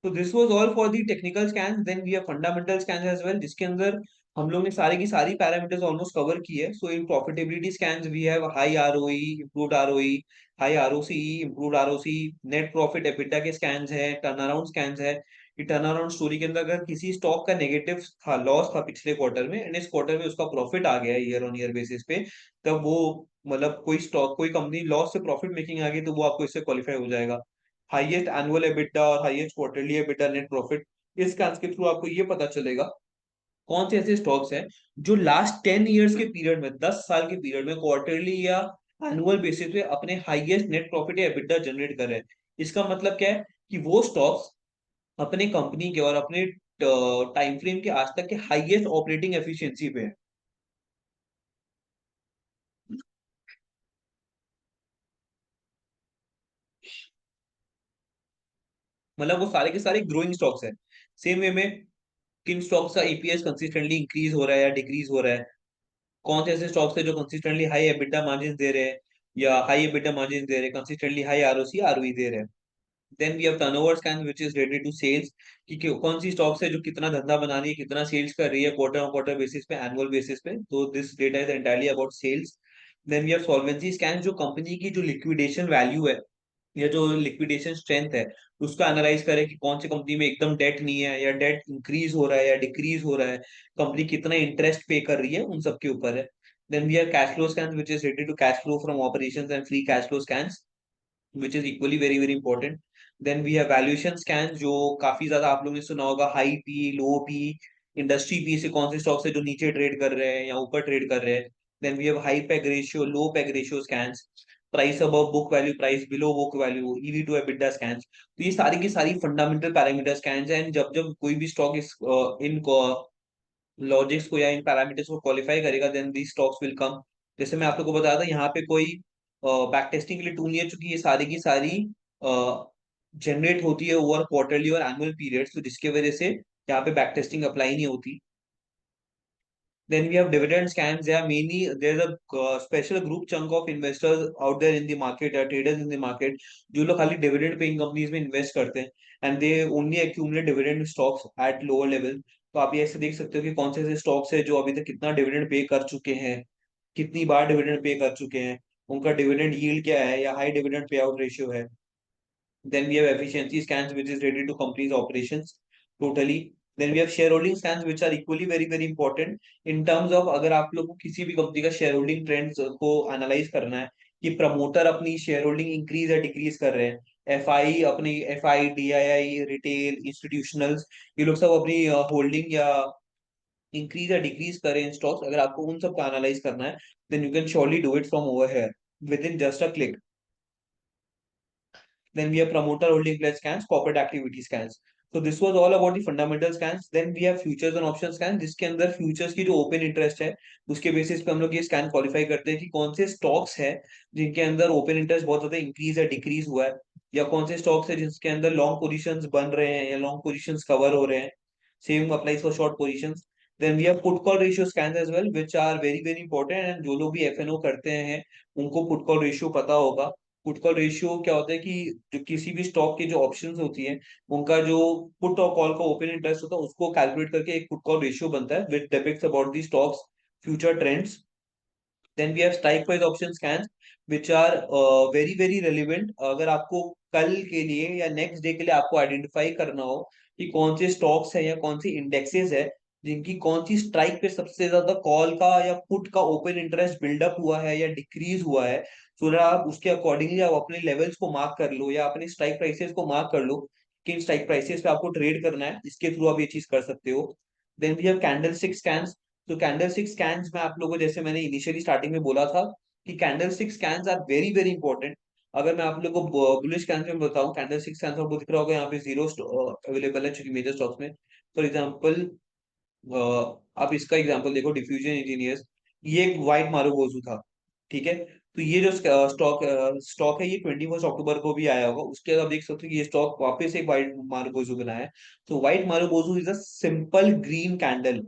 तो this was all for the technical scan. Then we have fundamental scan as well, जिसके अंदर हम लोग ने सारी की सारी पैरामीटर्स ऑलमोस्ट कवर की है। So in profitability scans we have high ROE, improved ROE, high ROC, improved ROC, net profit EBITDA के स्कैन्स है, टर्न अराउंड स्कैन्स है। ये टर्न अराउंड स्टोरी के अंदर अगर किसी स्टॉक का नेगेटिव था, लॉस था पिछले क्वार्टर में, एंड इस क्वार्टर में उसका प्रॉफिट आ गया है ईयर ऑन ईयर बेसिस पे, तब वो मतलब कोई स्टॉक, कोई कंपनी लॉस से प्रॉफिट मेकिंग आ गई तो वो आपको इससे क्वालिफाई हो जाएगा। हाईएस्ट एनुअल एबिटा और highest quarterly EBITDA, net profit, इस स्कैन्स के थ्रू आपको ये पता चलेगा कौन से ऐसे स्टॉक्स हैं जो लास्ट 10 ईयर्स के पीरियड में, 10 साल के पीरियड में क्वार्टरली या एनुअल बेसिस पे अपने हाईएस्ट नेट प्रॉफिट या एबिटा जनरेट कर रहे हैं। इसका मतलब क्या है कि वो स्टॉक्स अपने कंपनी के और अपने टाइम फ्रेम के आज तक के हाईएस्ट ऑपरेटिंग एफिशिएंसी पे है। मतलब वो सारे के सारे ग्रोइंग स्टॉक्स हैं। सेम वे में किन स्टॉक्स का ईपीएस कंसिस्टेंटली इंक्रीज हो रहा है या डिक्रीज हो रहा है, कौन से ऐसे स्टॉक्स है जो कंसिस्टेंटली हाई एबिटा मार्जिन दे रहे हैं या हाई एबिटा मार्जिन दे रहे हैं, कंसिस्टेंटली हाई आरओसी आरओई दे रहे हैं। Then we have turnover scan which is related to sales, कि कौन सी स्टॉक्स है जो कितना धंधा बना रही है, कितना सेल्स कर रही है क्वार्टर ऑन क्वार्टर बेसिस पे, एनुअल बेसिस पे। तो this data is entirely about sales. Then we have solvency scan, जो कंपनी की जो लिक्विडेशन वैल्यू है या जो लिक्विडेशन स्ट्रेंथ है उसको एनालाइज करें कि कौन सी कंपनी में एकदम डेट नहीं है या डेट इंक्रीज हो रहा है या डिक्रीज हो रहा है, कंपनी कितना इंटरेस्ट पे कर रही है, उन सब के ऊपर है। Then we have cash flow scan which is related to cash flow from operations and free cash flow scans, which is equally very very important. Then we have valuation scans, जो काफी ज्यादा आप लोगों ने सुना होगा, हाई पी, लो P, industry P से कौन से स्टॉक्स है जो नीचे ट्रेड कर रहे हैं या ऊपर ट्रेड कर रहे हैं। Then we have high PEG ratio, low PEG ratio scans, price above book value, price below book value, EV to EBITDA scans. तो ये सारी की सारी फंडामेंटल पैरामीटर स्कैन्स हैं। एंड जब जब कोई भी स्टॉक इस इन लॉजिक्स को या इन पैरामीटर्स को क्वालिफाई करेगा, then the stocks will come. जैसे मैं आप लोगों को बताया था, यहाँ पे कोई बैक टेस्टिंग के लिए टूल नहीं है, चूंकि ये सारी की सारी जनरेट होती है ओवर क्वार्टरली और एनुअल पीरियड्स, तो जिसके वजह से यहाँ पे बैक टेस्टिंग अप्लाई नहीं होती। Then we have dividend scams. They are mainly, there's a special group chunk of investors out there in the market, traders in the market, जो लोग खाली dividend paying companies में invest करते हैं, and they only accumulate dividend stocks at lower level. तो आप ये ऐसे देख सकते हो कि कौन से ऐसे स्टॉक्स है जो अभी तक कितना डिविडेंड पे कर चुके हैं, कितनी बार डिविडेंड पे कर चुके हैं, उनका डिविडेंड यील्ड क्या है या high dividend pay out ratio है। Then we have efficiency scans, which is related to company's operations totally. Then we have shareholding scans, which are equally very very important in terms of अगर आप लोग को किसी भी company का share holding trends को analyse करना है कि प्रमोटर अपनी शेयर होल्डिंग इंक्रीज या डिक्रीज कर रहे हैं, एफआई अपनी, एफआई, डीआईआई, रिटेल, इंस्टीट्यूशनल्स, ये लोग सब अपनी होल्डिंग या इंक्रीज या डिक्रीज करें इन स्टॉक्स, अगर आपको उन सब का एनालाइज करना है, then you can surely do it from over here within just a click. Then we have promoter holding pledge scans, corporate activity scans. So this was all about the fundamental scans. Then we have futures and option scans, जिसके अंदर futures की जो open interest है उसके basis पे हम लोग ये स्कैन क्वालिफाई करते हैं कि कौन से स्टॉक्स है जिनके अंदर ओपन इंटरेस्ट बहुत ज्यादा इंक्रीज या डिक्रीज हुआ है, या कौन से स्टॉक्स है जिसके अंदर लॉन्ग पोजीशंस बन रहे हैं या लॉन्ग पोजीशंस कवर हो रहे हैं। Same applies for short positions. Then we have put call ratio scans as well, which are very very important, and जो लोग भी एफएनओ करते हैं उनको पुट कॉल रेशियो पता होगा। पुट कॉल रेशियो क्या होता है कि जो किसी भी स्टॉक की जो ऑप्शंस होती हैं उनका जो पुट और कॉल का ओपन इंटरेस्ट होता है उसको कैलकुलेट करके एक पुट कॉल रेशियो बनता है which depicts about the stocks future trends. Then we have strike price option scans which are very very relevant, अगर आपको कल के लिए या नेक्स्ट डे के लिए आपको आइडेंटिफाई करना हो कि कौन से स्टॉक्स है या कौन सी इंडेक्सेस है जिनकी कौन सी स्ट्राइक पे सबसे ज्यादा कॉल का या पुट का ओपन इंटरेस्ट बिल्डअप हुआ है या डिक्रीज हुआ है, सो दैट आप उसके अकॉर्डिंगली आप अपने लेवल्स को मार्क कर लो या अपने स्ट्राइक प्राइसेस को मार्क कर लो, किन स्ट्राइक प्राइसेस पे आपको ट्रेड करना है, इसके थ्रू आप ये चीज कर सकते हो। Then we have candlestick scans. तो कैंडल स्टिक स्कैन्स में आप लोगों को, जैसे मैंने इनिशियली स्टार्टिंग में बोला था, कि candlestick scans are very very important. अगर मैं आप लोगों को बुलिश कैंस में बताऊं, कैंडल स्टिक स्कैन्स आपको दिख रहा होगा यहाँ पे जीरो अवेलेबल है चूंकि मेजर स्टॉक्स में। फॉर एग्जाम्पल, आप इसका एग्जांपल देखो, डिफ्यूजन इंजीनियर्स, ये एक व्हाइट मारुगोजू था, ठीक है। तो ये जो स्टॉक स्टॉक है, ये 21 अक्टूबर को भी आया होगा, उसके बाद आप देख सकते हो कि ये स्टॉक वापस एक व्हाइट मारुगोजू बनाया है। तो white marubozu is a simple green candle,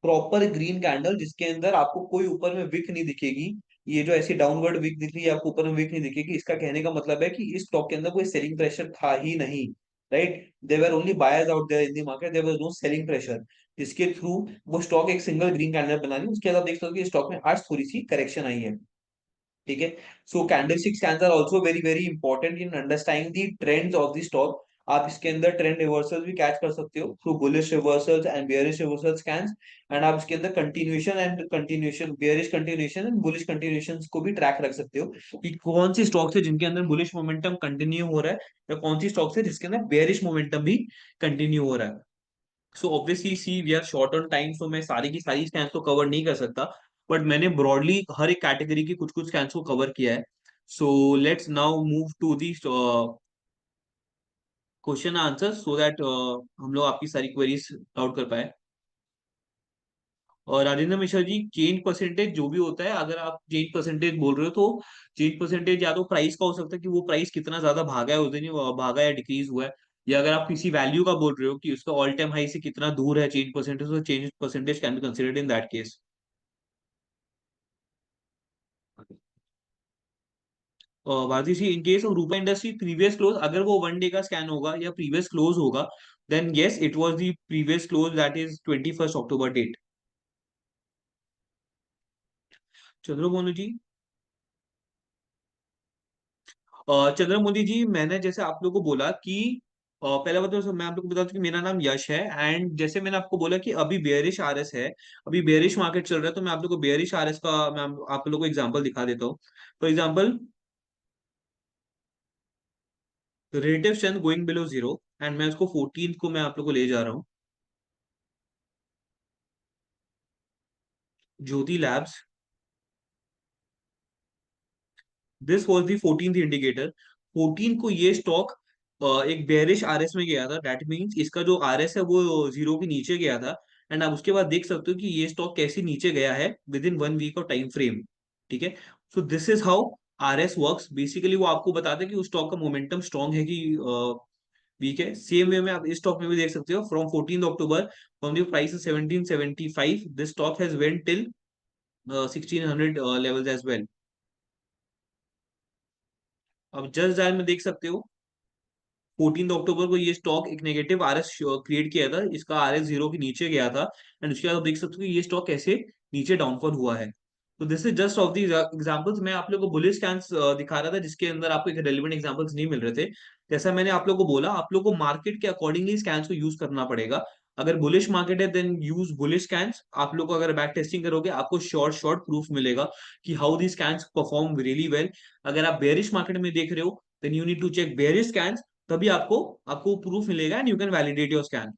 proper green candle, जिसके अंदर आपको कोई ऊपर में विक नहीं दिखेगी। ये जो ऐसी डाउनवर्ड विक दिख रही है आपको, ऊपर में विक नहीं दिखेगी, इसका कहने का मतलब है कि इस स्टॉक के अंदर कोई सेलिंग प्रेशर था ही नहीं, right. There were only buyers out there in the market, there was no selling pressure, जिसके थ्रू वो स्टॉक एक सिंगल ग्रीन कैंडल बना ली। उसके बाद आप देख सकते हो कि स्टॉक में आज थोड़ी सी करेक्शन आई है, ठीक है। So candlestick scans are also very very important in understanding the trends of the stock. आप इसके अंदर ट्रेंड रिवर्सल भी कैच कर सकते हो through bullish reversals and bearish reversal scans. And आप इसके अंदर continuation, bearish continuation and bullish continuation को भी ट्रैक रख सकते हो, कि कौन सी स्टॉक्स है जिनके अंदर बुलिश मोमेंटम कंटिन्यू हो रहा है, या कौन सी स्टॉक्स है जिसके अंदर बेयरिश मोमेंटम भी कंटिन्यू हो रहा है। So obviously see we are short on time, तो मैं सारी की सारी स्कैन्स को कवर नहीं कर सकता, बट मैंने ब्रॉडली हर एक कैटेगरी की कुछ कुछ स्कैन्स को कवर किया है। So let's now move to the question answer, so that हम लोग आपकी सारी क्वेरीज आउट कर पाए। और राजेंद्र मिश्रा जी, चेंज परसेंटेज जो भी होता है, अगर आप चेंज परसेंटेज बोल रहे हो तो चेंज परसेंटेज या तो प्राइस का हो सकता है कि वो प्राइस कितना ज्यादा भागा है उस दिन, भागा या डिक्रीज हुआ है, या अगर आप किसी वैल्यू का बोल रहे हो कि उसका ऑल टाइम हाई से कितना दूर है चेंज परसेंटेज, तो change percentage can be considered in that case. Bharti ji, in case of Rupa industry previous close, अगर वो वन डे का स्कैन होगा या प्रीवियस क्लोज होगा, then yes it was the previous close, that is 21 October date. Chandramohan ji, Chandramodi ji, मैंने जैसे आप लोगों को बोला कि पहले बात तो मैं आप लोग को बता दूं कि मेरा नाम यश है, एंड जैसे मैंने आपको बोला कि अभी बेयरिश आरएस है, अभी बेयरिश मार्केट चल रहा है, तो मैं आप लोग को बेयरिश आरएस का मैं आप लोग को एग्जांपल दिखा देता हूँ। For example, relative strength going below zero, and मैं उसको 14 को मैं आप लोग को ले जा रहा हूँ। Jyothy labs, this was the 14th indicator. 14 को ये स्टॉक एक बेरिश आरएस में गया था, दैट मीन्स इसका जो आरएस है वो जीरो के नीचे गया था। एंड आप उसके बाद देख सकते हो कि ये स्टॉक कैसे नीचे गया है within 1 week of time frame, ठीक है। So this is how RS works, basically वो आपको बताता है कि उस स्टॉक का मोमेंटम स्ट्रॉन्ग है कि वीक है। सेम वे में आप इस स्टॉक में भी देख सकते हो, from 14 October, from the price 1775, this stock has went till 1600 levels as well. अब जस्ट डायल में देख सकते हो, 14 अक्टूबर को ये स्टॉक एक नेगेटिव आरएस क्रिएट किया था, इसका आरएस जीरो के नीचे गया था, एंड उसके बाद आप देख सकते हो कि ये स्टॉक कैसे नीचे डाउनफॉल हुआ है। तो this is just of the examples, मैं आप लोगों को बुलिश कैंस दिखा रहा था जिसके अंदर आपको एक रेलिवेंट एग्जांपल्स नहीं मिल रहे थे। जैसा मैंने आप लोगों को बोला, आप लोगों को मार्केट के अकॉर्डिंगली स्कैन्स को यूज करना पड़ेगा। अगर बुलिश मार्केट है देन यूज बुलिश कैंस, आप लोग को अगर बैक टेस्टिंग करोगे आपको शॉर्ट शॉर्ट प्रूफ मिलेगा कि how the scans perform really well. अगर आप बेरिश मार्केट में देख रहे हो, then you need to check bearish scans, तभी आपको आपको प्रूफ मिलेगा and you can validate your scan.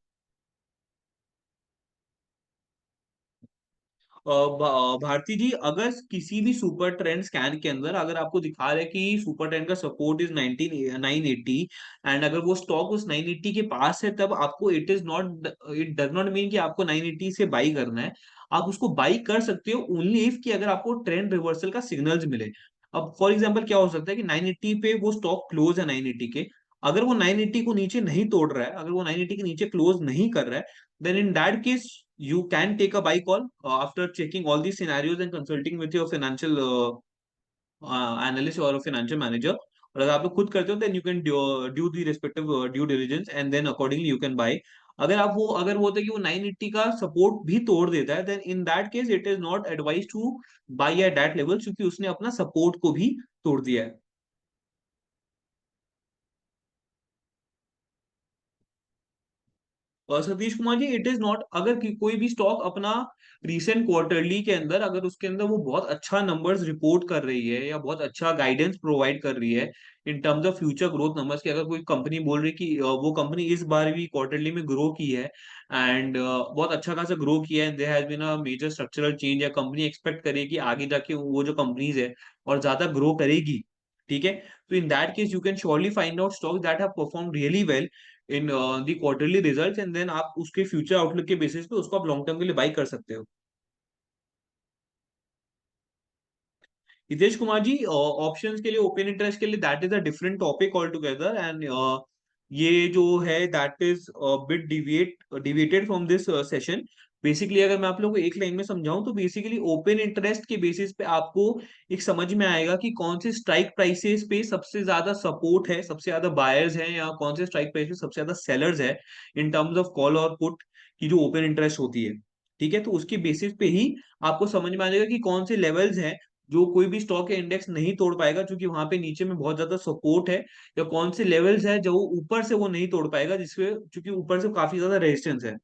Bharti ji, अगर किसी भी सुपर ट्रेंड स्कैन के अंदर अगर आपको दिखा रहा है कि सुपर ट्रेंड का सपोर्ट इज 980, एंड अगर वो स्टॉक उस 980 के पास है, तब आपको इट डज नॉट मीन कि आपको 980 से बाई करना है। आप उसको बाई कर सकते हो ओनली इफ कि अगर आपको ट्रेंड रिवर्सल का सिग्नल्स मिले। अब फॉर एग्जांपल क्या हो सकता है कि 980 पे वो स्टॉक क्लोज है 980 के, अगर वो 980 को नीचे नहीं तोड़ रहा है, अगर वो 980 के नीचे क्लोज नहीं कर रहा है, then in that case you can take a buy call after checking all these scenarios and consulting with your financial analyst or a financial manager। और अगर आप लोग खुद करते हो then you can do the respective due diligence and then accordingly you can buy। अगर वो होता है कि वो 980 का सपोर्ट भी तोड़ देता है, then in that case it is not advised to buy at that level, क्योंकि उसने अपना सपोर्ट को भी तोड़ दिया है। Satish Kumar ji, it is not, अगर कोई भी स्टॉक अपना रिसेंट क्वार्टरली के अंदर, अगर उसके अंदर वो बहुत अच्छा नंबर्स रिपोर्ट कर रही है या बहुत अच्छा गाइडेंस प्रोवाइड कर रही है in terms of future growth numbers, की अगर कोई कंपनी बोल रही है कि वो कंपनी इस बार भी क्वार्टरली में ग्रो की है एंड बहुत अच्छा खासा ग्रो किया है, there has been a major structural change, या कंपनी एक्सपेक्ट करे कि आगे जाके वो जो कंपनीज है और ज्यादा ग्रो करेगी, ठीक है, तो in that case you can surely find out stocks that have perform really well in the quarterly results, and then आप उसके फ्यूचर आउटलुक के बेसिस पे उसको आप लॉन्ग टर्म के लिए बाई कर सकते हो। हितेश कुमार जी, ऑप्शंस के लिए, ओपन इंटरेस्ट के लिए, that is a different topic all together, and ये जो है that is bit deviated from this session. Basically अगर मैं आप लोगों को एक लाइन में समझाऊं तो बेसिकली ओपन इंटरेस्ट के बेसिस पे आपको एक समझ में आएगा कि कौन से स्ट्राइक प्राइसेस पे सबसे ज्यादा सपोर्ट है, सबसे ज्यादा बायर्स हैं, या कौन से स्ट्राइक प्राइस पे सबसे ज्यादा सेलर्स है इन टर्म्स ऑफ कॉल और पुट की जो ओपन इंटरेस्ट होती है, ठीक है, तो उसके बेसिस पे ही आपको समझ में आ जाएगा कि कौन से लेवल्स हैं जो कोई भी स्टॉक या इंडेक्स नहीं तोड़ पाएगा, क्योंकि वहां पे नीचे में बहुत ज्यादा सपोर्ट है, या कौन से लेवल्स है जो ऊपर से वो नहीं तोड़ पाएगा जिसके, क्योंकि ऊपर से काफी ज्यादा रेजिस्टेंस है।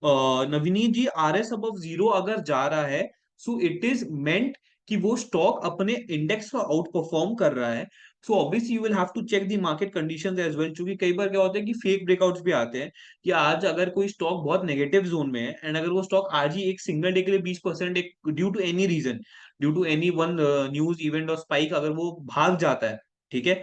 नवनीत जी, आर एस अबव जीरो अगर जा रहा है, सो इट इज मेंट कि वो स्टॉक अपने इंडेक्स को आउट परफॉर्म कर रहा है। So obviously you will have to check the market conditions as well, क्योंकि कई बार क्या होता है कि फेक ब्रेकआउट्स भी आते हैं, कि आज अगर कोई स्टॉक बहुत नेगेटिव जोन में है एंड अगर वो स्टॉक आज ही एक सिंगल डे के लिए 20% एक due to any reason, due to any one news event और स्पाइक अगर वो भाग जाता है, ठीक है,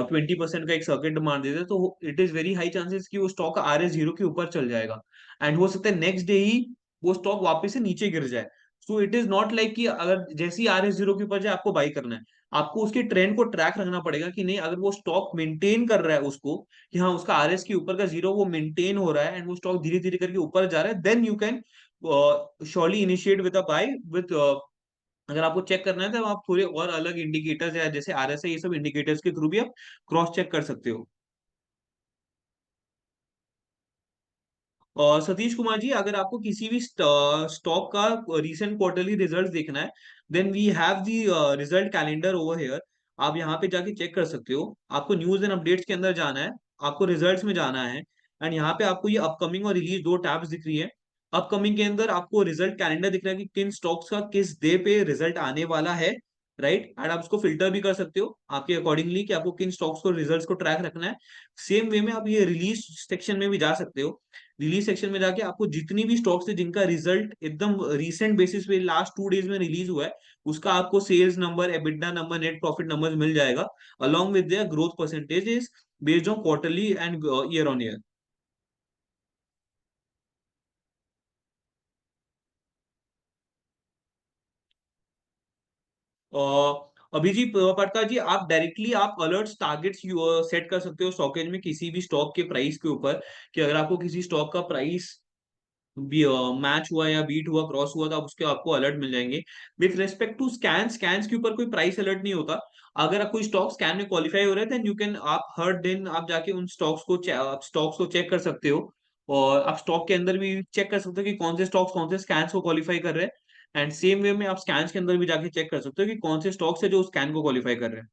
20% का एक सर्किट मार देते हैं, तो it is very high chances कि वो स्टॉक आर एस जीरो के ऊपर चल जाएगा, एंड हो सकता है नेक्स्ट डे ही वो स्टॉक वापस से नीचे गिर जाए। सो इट इज नॉट लाइक कि अगर जैसे ही आर एस जीरो के ऊपर जाए आपको बाई करना है, आपको उसके ट्रेंड को ट्रैक रखना पड़ेगा कि नहीं, अगर वो स्टॉक मेंटेन कर रहा है उसको, कि हाँ उसका आर एस के ऊपर का जीरो वो मेंटेन हो रहा है एंड वो स्टॉक धीरे धीरे करके ऊपर जा रहा है, then you can surely initiate with a buy with, अगर आपको चेक करना है तो आप थोड़े और अलग इंडिकेटर्स या जैसे आर एस है, ये सब इंडिकेटर्स के थ्रू भी आप क्रॉस चेक कर सकते हो। और सतीश कुमार जी, अगर आपको किसी भी स्टॉक का रीसेंट क्वार्टरली रिजल्ट देखना है, then we have the result calendar over here. आप यहाँ पे जाके चेक कर सकते हो, आपको न्यूज एंड अपडेट्स के अंदर जाना है, आपको रिजल्ट्स में जाना है, एंड यहाँ पे आपको ये अपकमिंग और रिलीज दो टैब्स दिख रही है। अपकमिंग के अंदर आपको रिजल्ट कैलेंडर दिख रहा है कि किन स्टॉक्स का किस डे पे रिजल्ट आने वाला है, राइट, एंड आप उसको फिल्टर भी कर सकते हो आपके अकॉर्डिंगली कि आपको किन स्टॉक्स को रिजल्ट्स को ट्रैक रखना है। सेम वे में आप ये रिलीज सेक्शन में भी जा सकते हो। रिलीज सेक्शन में जाके आपको जितनी भी स्टॉक्स है जिनका रिजल्ट एकदम रीसेंट बेसिस पे लास्ट 2 डेज में रिलीज हुआ है, उसका आपको sales number, EBITDA number, net profit number मिल जाएगा, along with their growth percentages based on quarterly and year on year. Abhijeet Patka ji, आप डायरेक्टली आप अलर्ट्स टारगेट्स सेट कर सकते हो स्टॉकेज में किसी भी स्टॉक के प्राइस के ऊपर, कि अगर आपको किसी स्टॉक का प्राइस मैच हुआ या बीट हुआ, क्रॉस हुआ, तो आप उसके आपको अलर्ट मिल जाएंगे। विथ रेस्पेक्ट टू स्कैन्स के ऊपर कोई प्राइस अलर्ट नहीं होता। अगर आप कोई स्टॉक स्कैन में क्वालिफाई हो रहा है, देन यू कैन आप हर दिन आप जाके उन स्टॉक्स को चेक कर सकते हो, और आप स्टॉक के अंदर भी चेक कर सकते हो कि कौन से स्टॉक्स कौन से स्कैन्स को क्वालिफाई कर रहे हैं, एंड सेम वे में आप स्कैन्स के अंदर भी जाके चेक कर सकते हो कि कौन से स्टॉक्स है जो स्कैन को क्वालिफाई कर रहे हैं।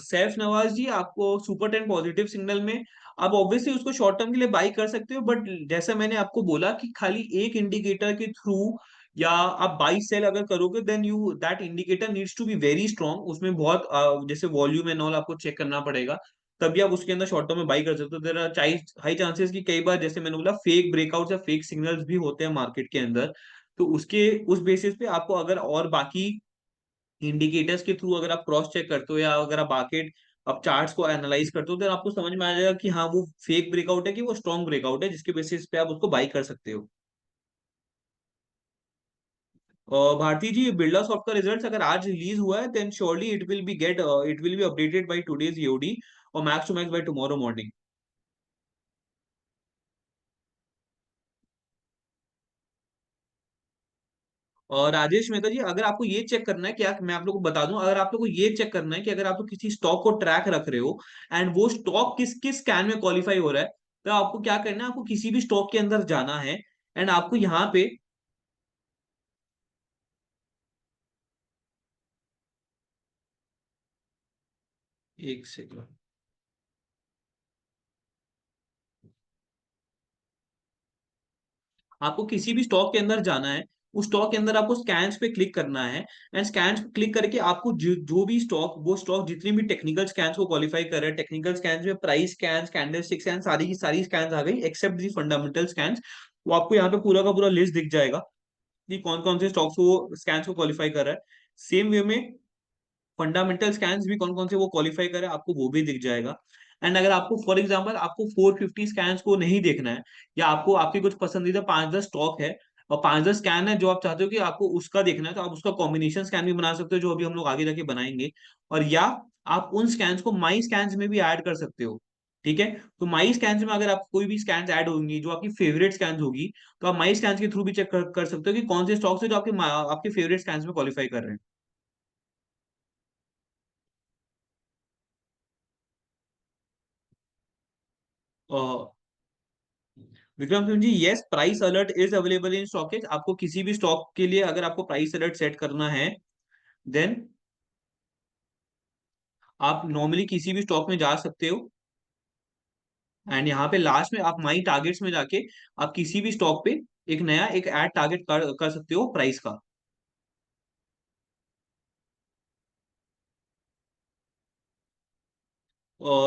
सैफ नवाज जी, आपको सुपर 10 पॉजिटिव सिग्नल में आप ऑब्वियसली उसको शॉर्ट टर्म के लिए बाई कर सकते हो, बट जैसा मैंने आपको बोला कि खाली एक इंडिकेटर के थ्रू या आप बाई सेल अगर करोगे, then you that indicator needs to be very strong, उसमें बहुत जैसे वॉल्यूम एंड ऑल आपको चेक करना पड़ेगा, तभी आप उसके अंदर शॉर्ट टर्म में बाई कर सकते हो। देयर आर हाई चांसेस कि कई बार जैसे मैंने बोला फेक ब्रेकआउट या फेक सिग्नल्स भी होते हैं मार्केट के अंदर, तो उसके उस बेसिस पे आपको अगर और बाकी इंडिकेटर्स के थ्रू अगर आप क्रॉस चेक करते हो या अगर आप मार्केट आप चार्ट्स को एनालाइज करते हो, तो आपको समझ में आ जाएगा कि हाँ वो फेक ब्रेकआउट है कि वो स्ट्रॉन्ग ब्रेकआउट है, जिसके बेसिस पे आप उसको बाई कर सकते हो। भारती जी, बिरला सॉफ्ट का रिजल्ट अगर आज रिलीज हुआ है, then surely it will be updated by today's EOD, और max to max by tomorrow morning. और राजेश मेहता जी, अगर आपको ये चेक करना है कि मैं आप लोग को बता दूं, अगर आप लोग को ये चेक करना है कि अगर आप लोग किसी स्टॉक को ट्रैक रख रहे हो एंड वो स्टॉक किस किस स्कैन में क्वालिफाई हो रहा है, तो आपको क्या करना है, आपको किसी भी स्टॉक के अंदर जाना है, एंड आपको यहाँ पे एक सेकंड। आपको किसी भी स्टॉक के अंदर जाना है, उस स्टॉक के अंदर आपको स्कैन्स पे क्लिक करना है, एंड स्कैन्स पे क्लिक करके आपको जो भी स्टॉक, वो स्टॉक जितनी भी टेक्निकल स्कैन्स को क्वालिफाई कर रहे हैं, टेक्निकल स्कैन्स में प्राइस स्कैन्स, कैंडलस्टिक स्कैन, सारी की सारी स्कैन्स आ गई एक्सेप्ट दी फंडामेंटल स्कैन्स। वो आपको यहाँ पे पूरा का पूरा लिस्ट दिख जाएगा कि कौन कौन से स्टॉक्स वो स्कैन्स को क्वालिफाई कर रहा है। सेम वे में फंडामेंटल स्कैन्स भी कौन कौन से वो क्वालिफाई करे आपको वो भी दिख जाएगा। एंड अगर आपको फॉर एग्जांपल आपको 450 स्कैन्स को नहीं देखना है, या आपको आपकी कुछ पसंदीदा 5-10 स्टॉक है और 5-10 स्कैन है जो आप चाहते हो कि आपको उसका देखना है, तो आप उसका कॉम्बिनेशन स्कैन भी बना सकते हो, जो अभी हम लोग आगे जाके बनाएंगे। और या आप उन स्कैन्स को माई स्कैन्स में भी ऐड कर सकते हो। ठीक है, तो माई स्कैन्स में अगर आप कोई भी स्कैन्स ऐड होंगी जो आपकी फेवरेट स्कैन्स होगी, तो आप माई स्कैन्स के थ्रू भी चेक कर सकते हो कि कौन से स्टॉक्स है जो आपके फेवरेट स्कैन्स में क्वालिफाई कर रहे हैं। Vikram Singh ji, yes, price alert is available in StockEdge. आपको किसी भी स्टॉक के लिए अगर आपको प्राइस अलर्ट सेट करना है, देन आप नॉर्मली किसी भी स्टॉक में जा सकते हो, एंड यहाँ पे लास्ट में आप माई टारगेट्स में जाके आप किसी भी स्टॉक पे एक नया एक ऐड टारगेट कर सकते हो प्राइस का।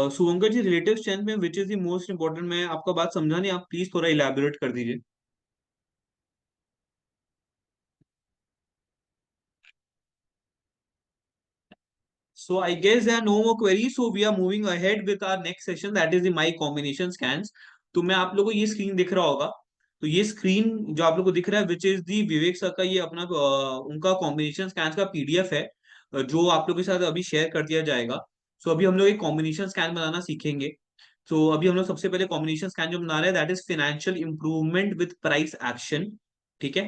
शुभंकर जी, रिलेटिव स्ट्रेंथ में विच इज द मोस्ट इंपॉर्टेंट, मैं आपका बात समझा नहीं, आप प्लीज थोड़ा इलेबोरेट कर दीजिए। So I guess there are no more queries. So we are moving ahead with our next session, that is the my combination scans. तो मैं आप लोगों को ये स्क्रीन दिख रहा होगा, तो ये स्क्रीन जो आप लोगों को दिख रहा है which is the Vivek sir का, ये अपना उनका कॉम्बिनेशन स्कैन का पीडीएफ है, जो आप लोगों के साथ अभी शेयर कर दिया जाएगा। सो अभी हम लोग एक कॉम्बिनेशन स्कैन बनाना सीखेंगे। तो अभी हम लोग सबसे पहले कॉम्बिनेशन स्कैन जो बना रहे हैं, that is financial improvement with price action. ठीक है,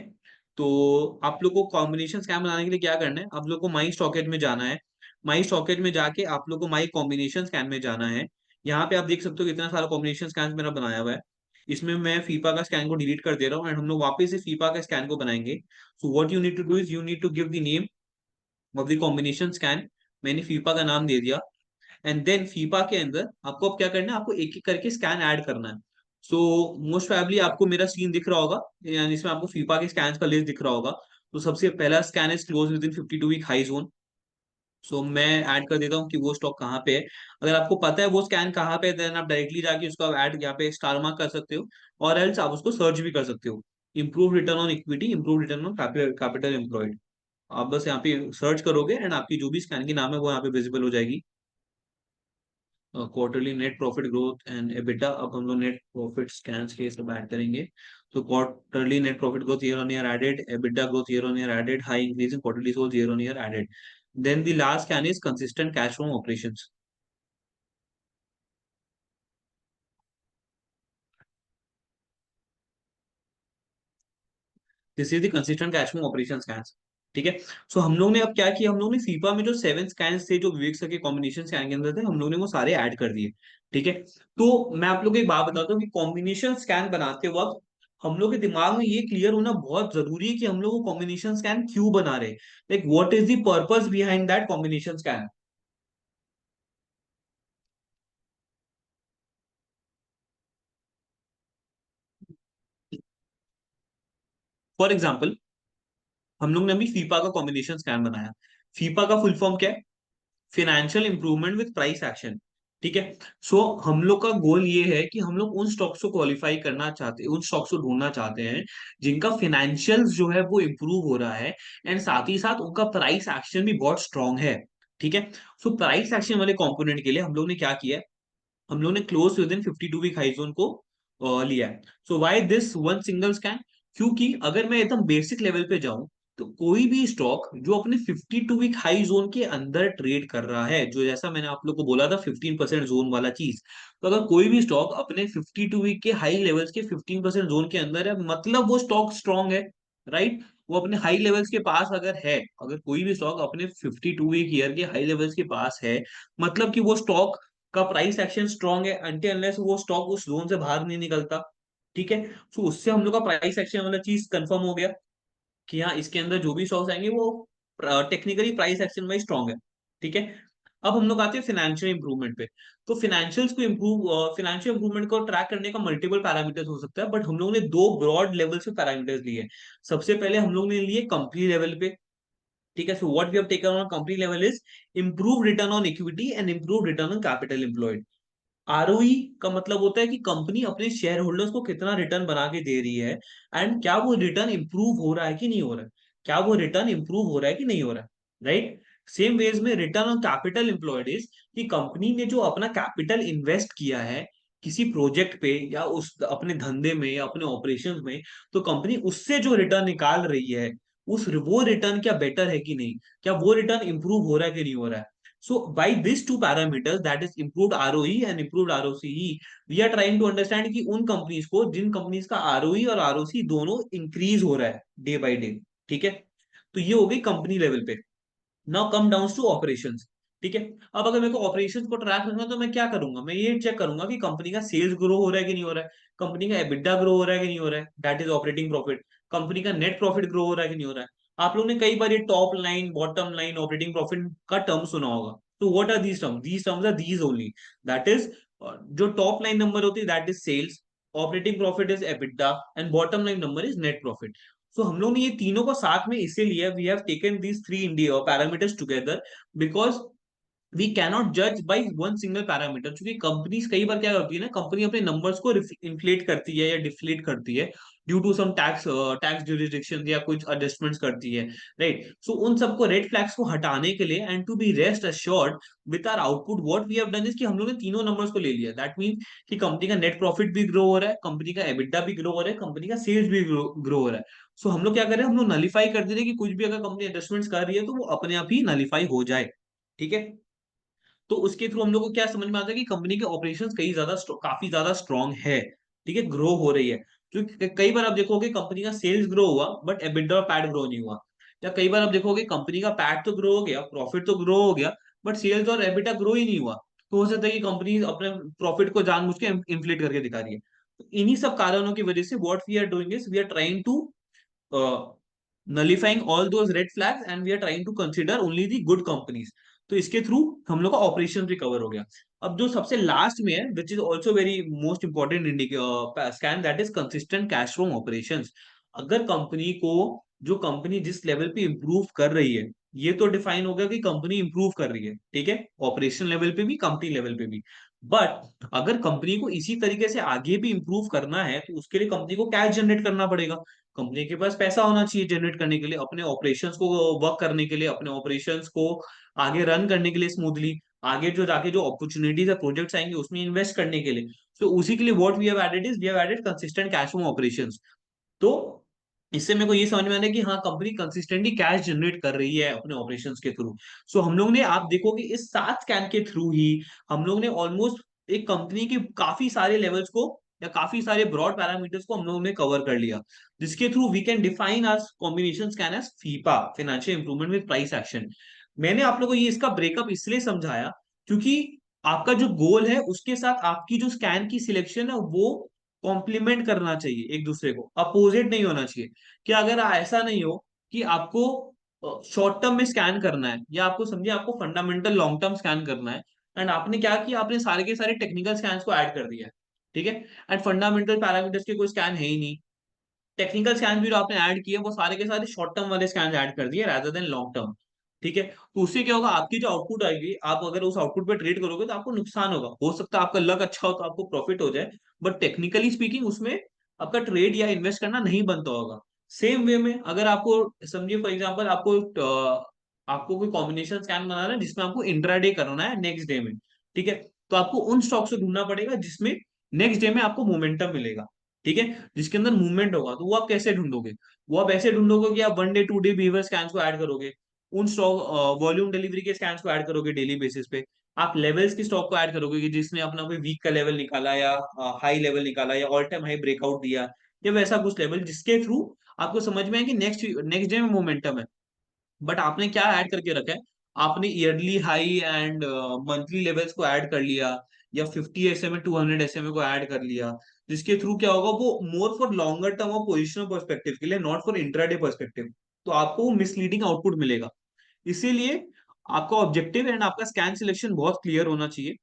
तो आप लोग को कॉम्बिनेशन स्कैन बनाने के लिए क्या करना है, आप लोग को माई स्टॉकेज में जाना है। माई स्टॉकेज में जाके आप लोग को माई कॉम्बिनेशन स्कैन में जाना है। यहाँ पे आप देख सकते हो कितना सारा कॉम्बिनेशन स्कैन मेरा बनाया हुआ है। इसमें मैं फीफा का स्कैन को डिलीट कर दे रहा हूँ, एंड हम लोग वापस से फीफा का स्कैन को बनाएंगे। So what you need to do is you need to give the name of the combination scan. मैंने फीफा का नाम दे दिया, एंड देन फीफा के अंदर आपको अब क्या करना है, आपको एक एक करके स्कैन ऐड करना है। सो मोस्ट प्रोबेबली आपको मेरा सीन दिख रहा होगा, यानी इसमें आपको फीफा के स्कैन का लिस्ट दिख रहा होगा। तो सबसे पहला scan is close within 52 week high zone. So मैं ऐड कर देता हूँ कि वो स्टॉक कहाँ पे है। अगर आपको पता है वो स्कैन कहाँ पे है, देन आप डायरेक्टली जाके उसका ऐड यहाँ पे स्टार मार्क कर सकते हो, और एल्स आप उसको सर्च भी कर सकते हो। Improve return on equity, improve return on capital employed. आप बस यहाँ पे सर्च करोगे एंड आपकी जो भी स्कैन की नाम है वो यहाँ पे विजिबल हो जाएगी। Quarterly net profit growth and EBITDA, अब हम लोग नेट प्रॉफिट स्कैन्स के सब ऐड करेंगे। तो quarterly net profit growth year on year added, EBITDA growth year on year added, high increase in quarterly sales year on year added. Then the last scan is consistent cash from operations. This is the consistent cash from operation scans. ठीक है, सो हम लोग ने अब क्या किया, हम लोग ने फीफा में जो 7 स्कैन्स थे जो विवेक सर के कॉम्बिनेशन स्कैन के अंदर थे, हम लोग ने वो सारे ऐड कर दिए। ठीक है, तो मैं आप लोग को एक बात बताता हूँ कि कॉम्बिनेशन स्कैन बनाते वक्त हम लोग के दिमाग में ये क्लियर होना बहुत जरूरी है कि हम लोग को कॉम्बिनेशन स्कैन क्यों बना रहे हैं, like what is the purpose behind that combination scan. For example, हम लोग ने अभी फीफा का कॉम्बिनेशन स्कैन बनाया। फीफा का फुल फॉर्म क्या है, financial improvement with price action. ठीक है, सो हम लोग का गोल ये है कि हम लोग उन स्टॉक्स को क्वालिफाई करना चाहते हैं, उन स्टॉक्स को ढूंढना चाहते हैं जिनका फिनेंशियल्स जो है वो इंप्रूव हो रहा है, एंड साथ ही साथ उनका प्राइस एक्शन भी बहुत स्ट्रांग है। ठीक है, सो प्राइस एक्शन वाले कंपोनेंट के लिए हम लोग ने क्या किया है, हम लोग ने close within 52 week high zone को लिया है। So why this one single scan, क्योंकि अगर मैं एकदम बेसिक लेवल पे जाऊं, तो कोई भी स्टॉक जो अपने 52 वीक हाई जोन के अंदर ट्रेड कर रहा है, जो जैसा मैंने आप लोग को बोला था 15% जोन वाला चीज, तो अगर कोई भी स्टॉक अपने 52 वीक के हाई लेवल्स के 15% जोन के अंदर है, मतलब वो स्टॉक स्ट्रांग है। राइट, वो अपने हाई लेवल्स के पास अगर है, अगर कोई भी स्टॉक अपने 52 वीक ईयर के हाई लेवल्स के पास है, मतलब कि वो स्टॉक का प्राइस एक्शन स्ट्रांग है, अनटिल अनलेस वो स्टॉक उस जोन से बाहर नहीं निकलता। ठीक है, तो उससे हम लोग का प्राइस एक्शन वाला चीज कंफर्म हो गया कि हाँ, इसके अंदर जो भी स्टॉक्स आएंगे वो technically price action wise strong है। ठीक है, अब हम लोग आते हैं फाइनेंशियल इंप्रूवमेंट पे। तो फाइनेंशियल इंप्रूवमेंट को ट्रैक करने का मल्टीपल पैरामीटर्स हो सकता है, बट हम लोगों ने दो ब्रॉड लेवल पे पैरामीटर्स लिए हैं। सबसे पहले हम लोग ने लिए कंपनी लेवल पे। ठीक है, so what we have taken on company level is improve return on equity and improve return on capital employed. ROE का मतलब होता है कि कंपनी अपने शेयर होल्डर्स को कितना रिटर्न बना के दे रही है, एंड क्या वो रिटर्न इंप्रूव हो रहा है कि नहीं हो रहा है, क्या वो रिटर्न इंप्रूव हो रहा है कि नहीं हो रहा है, राइट। सेम वेज में return on capital employed is कि कंपनी ने जो अपना कैपिटल इन्वेस्ट किया है किसी प्रोजेक्ट पे या उस अपने धंधे में या अपने ऑपरेशंस में, तो कंपनी उससे जो रिटर्न निकाल रही है, उस वो रिटर्न क्या बेटर है कि नहीं, क्या वो रिटर्न इंप्रूव हो रहा है कि नहीं हो रहा है। So by these two parameters, that is improved ROE and improved ROCE, we are trying to understand कि उन कंपनीज को जिन कंपनीज का ROE और ROC दोनों इंक्रीज हो रहा है डे बाय डे। ठीक है, तो ये हो गई कंपनी लेवल पे। Now come down to operations. ठीक है, अब अगर मेरे को ऑपरेशंस को ट्रैक करना है तो मैं क्या करूंगा, मैं ये चेक करूंगा कि कंपनी का सेल्स ग्रो हो रहा है कि नहीं हो रहा है, कंपनी का एबिटा ग्रो हो रहा है कि नहीं हो रहा है, that is operating profit, company का नेट प्रॉफिट ग्रो हो रहा है कि नहीं हो रहा है। आप लोगों ने कई बार ये top line, bottom line, operating profit का टर्म सुना होगा। तो what are these terms are these only, that is जो टॉप लाइन नंबर होती है that is sales, operating profit is EBITDA, and bottom line number is net profit. So हम लोग ने ये तीनों को साथ में इसे लिया, we have taken these three India parameters together, because we cannot जज बाई वन सिंगल पैरामीटर। क्योंकि कंपनीज कई बार क्या करती है ना, कंपनी अपने नंबर्स को इन्फ्लेट करती है या डिफ्लेट करती है due to some tax jurisdiction या कुछ एडजस्टमेंट्स करती है, राइट। सो उन सबको रेड फ्लैग्स को हटाने के लिए and to be rest assured with our output, what we have done is कि हम लोग ने तीनों नंबर्स को ले लिया। दैट मीन कि कंपनी का नेट प्रॉफिट भी ग्रो हो रहा है, कंपनी का एबिटा भी ग्रो हो रहा है, कंपनी का सेल्स भी ग्रो हो रहा है। सो हम लोग क्या कर रहे हैं, हम लोग नलीफाई कर दे रहे हैं कि कुछ भी अगर कंपनी एडजस्टमेंट्स कर रही है तो वो अपने आप ही नलीफाई हो जाए। ठीक है, तो उसके थ्रू हम लोग को क्या समझ में आता है कि कंपनी के ऑपरेशंस काफी ज्यादा स्ट्रांग है। ठीक है, ग्रो हो रही है। क्योंकि कई बार आप देखोगे कंपनी का सेल्स ग्रो हुआ बट एबिटा और पैट ग्रो नहीं हुआ, या कई बार आप देखोगे कंपनी का पैट तो ग्रो हो गया, प्रॉफिट तो ग्रो हो गया, बट सेल्स और एबिटा ग्रो ही नहीं हुआ। तो हो सकता है कि कंपनी अपने प्रॉफिट को जानबूझ के इन्फ्लेट करके दिखा रही है। तो इन्हीं सब कारणों की वजह से what we are doing is we are trying to nullifying all those red flags and we are trying to consider only the good companies। तो इसके थ्रू हम लोग का ऑपरेशन भी कवर हो गया। अब जो सबसे लास्ट में है which is also very most important scan, that is consistent cash from operations. अगर कंपनी को, जो कंपनी जिस लेवल पे इंप्रूव कर रही है, ये तो डिफाइन हो गया कि कंपनी इंप्रूव कर रही है, ठीक है, ऑपरेशन लेवल पे भी कंपनी लेवल पे भी। बट अगर कंपनी को इसी तरीके से आगे भी इंप्रूव करना है तो उसके लिए कंपनी को कैश जनरेट करना पड़ेगा। कंपनी के पास पैसा होना चाहिए जनरेट करने के लिए, अपने ऑपरेशंस को वर्क करने के लिए, अपने ऑपरेशंस को आगे रन करने के लिए स्मूथली, आगे जो जाके जो अपॉर्चुनिटीज या प्रोजेक्ट्स आएंगे उसमें इन्वेस्ट करने के लिए। तो उसी के लिए what we have added is we have added consistent cash from operations. तो इससे मेरे को ये समझ में आया कि हाँ कंपनी कंसिस्टेंटली कैश जनरेट कर रही है अपने ऑपरेशंस के थ्रू। सो हम लोग ने, आप देखोगे इस 7 स्कैन के थ्रू ही हम लोग ने ऑलमोस्ट एक कंपनी के काफी सारे लेवल्स को या काफी सारे ब्रॉड पैरामीटर्स को हम लोगों ने कवर कर लिया, जिसके through we can define our combination scan as FIPA, financial improvement with price action. मैंने आप लोगों को ये इसका ब्रेकअप इसलिए समझाया क्योंकि आपका जो गोल है उसके साथ आपकी जो स्कैन की सिलेक्शन है वो कॉम्प्लीमेंट करना चाहिए, एक दूसरे को अपोजिट नहीं होना चाहिए। कि अगर ऐसा नहीं हो कि आपको शॉर्ट टर्म में स्कैन करना है या आपको समझिए आपको फंडामेंटल लॉन्ग टर्म स्कैन करना है, एंड आपने क्या किया, आपने सारे के सारे टेक्निकल स्कैन्स को ऐड कर दिया है। ठीक है, एंड फंडामेंटल पैरामीटर्स के कोई स्कैन है ही नहीं, टेक्निकल स्कैन भी जो आपने ऐड किए वो सारे के सारे शॉर्ट टर्म वाले स्कैन ऐड कर दिए रादर देन लॉन्ग टर्म। ठीक है, तो उससे क्या होगा, आपकी जो आउटपुट आएगी, आप अगर उस आउटपुट पे ट्रेड करोगे तो आपको नुकसान होगा, हो सकता है आपका लक अच्छा हो तो आपको प्रॉफिट हो जाए, बट टेक्निकली स्पीकिंग उसमें आपका ट्रेड या इन्वेस्ट करना नहीं बनता होगा। सेम वे में अगर आपको समझिए फॉर एग्जाम्पल आपको कोई कॉम्बिनेशन स्कैन बनाना है जिसमें आपको इंट्राडे करना है नेक्स्ट डे में, ठीक है, तो आपको उन स्टॉक से ढूंढना पड़ेगा जिसमें नेक्स्ट डे में आपको मोमेंटम मिलेगा। ठीक है, जिसके अंदर मूवमेंट होगा, तो वो आप कैसे ढूंढोगे, वो आप ऐसे ढूंढोगे कि आप 1 डे 2 डे बिहेवियर स्कैन्स को ऐड करोगे, उन स्टॉक वॉल्यूम डिलीवरी के स्कैन्स को ऐड करोगे डेली बेसिस पे, आप लेवल्स की स्टॉक को ऐड करोगे कि जिसने अपना कोई वीक का लेवल निकाला या हाई लेवल निकाला या ऑल टाइम हाई ब्रेकआउट दिया, या वैसा कुछ लेवल जिसके थ्रू आपको समझ में आए कि नेक्स्ट नेक्स्ट डे में मोमेंटम है। बट आपने क्या ऐड करके रखा है, आपने yearly high and monthly levels को ऐड कर लिया, या 50 एसएमए 200 एसएमए को ऐड कर लिया, जिसके थ्रू क्या होगा, वो मोर फॉर लॉन्गर टर्म और पोजिशनल पर्सपेक्टिव के लिए, नॉट फॉर इंट्राडे पर्सपेक्टिव, तो आपको वो मिसलीडिंग आउटपुट मिलेगा। इसीलिए आपका ऑब्जेक्टिव एंड आपका स्कैन सिलेक्शन बहुत क्लियर होना चाहिए।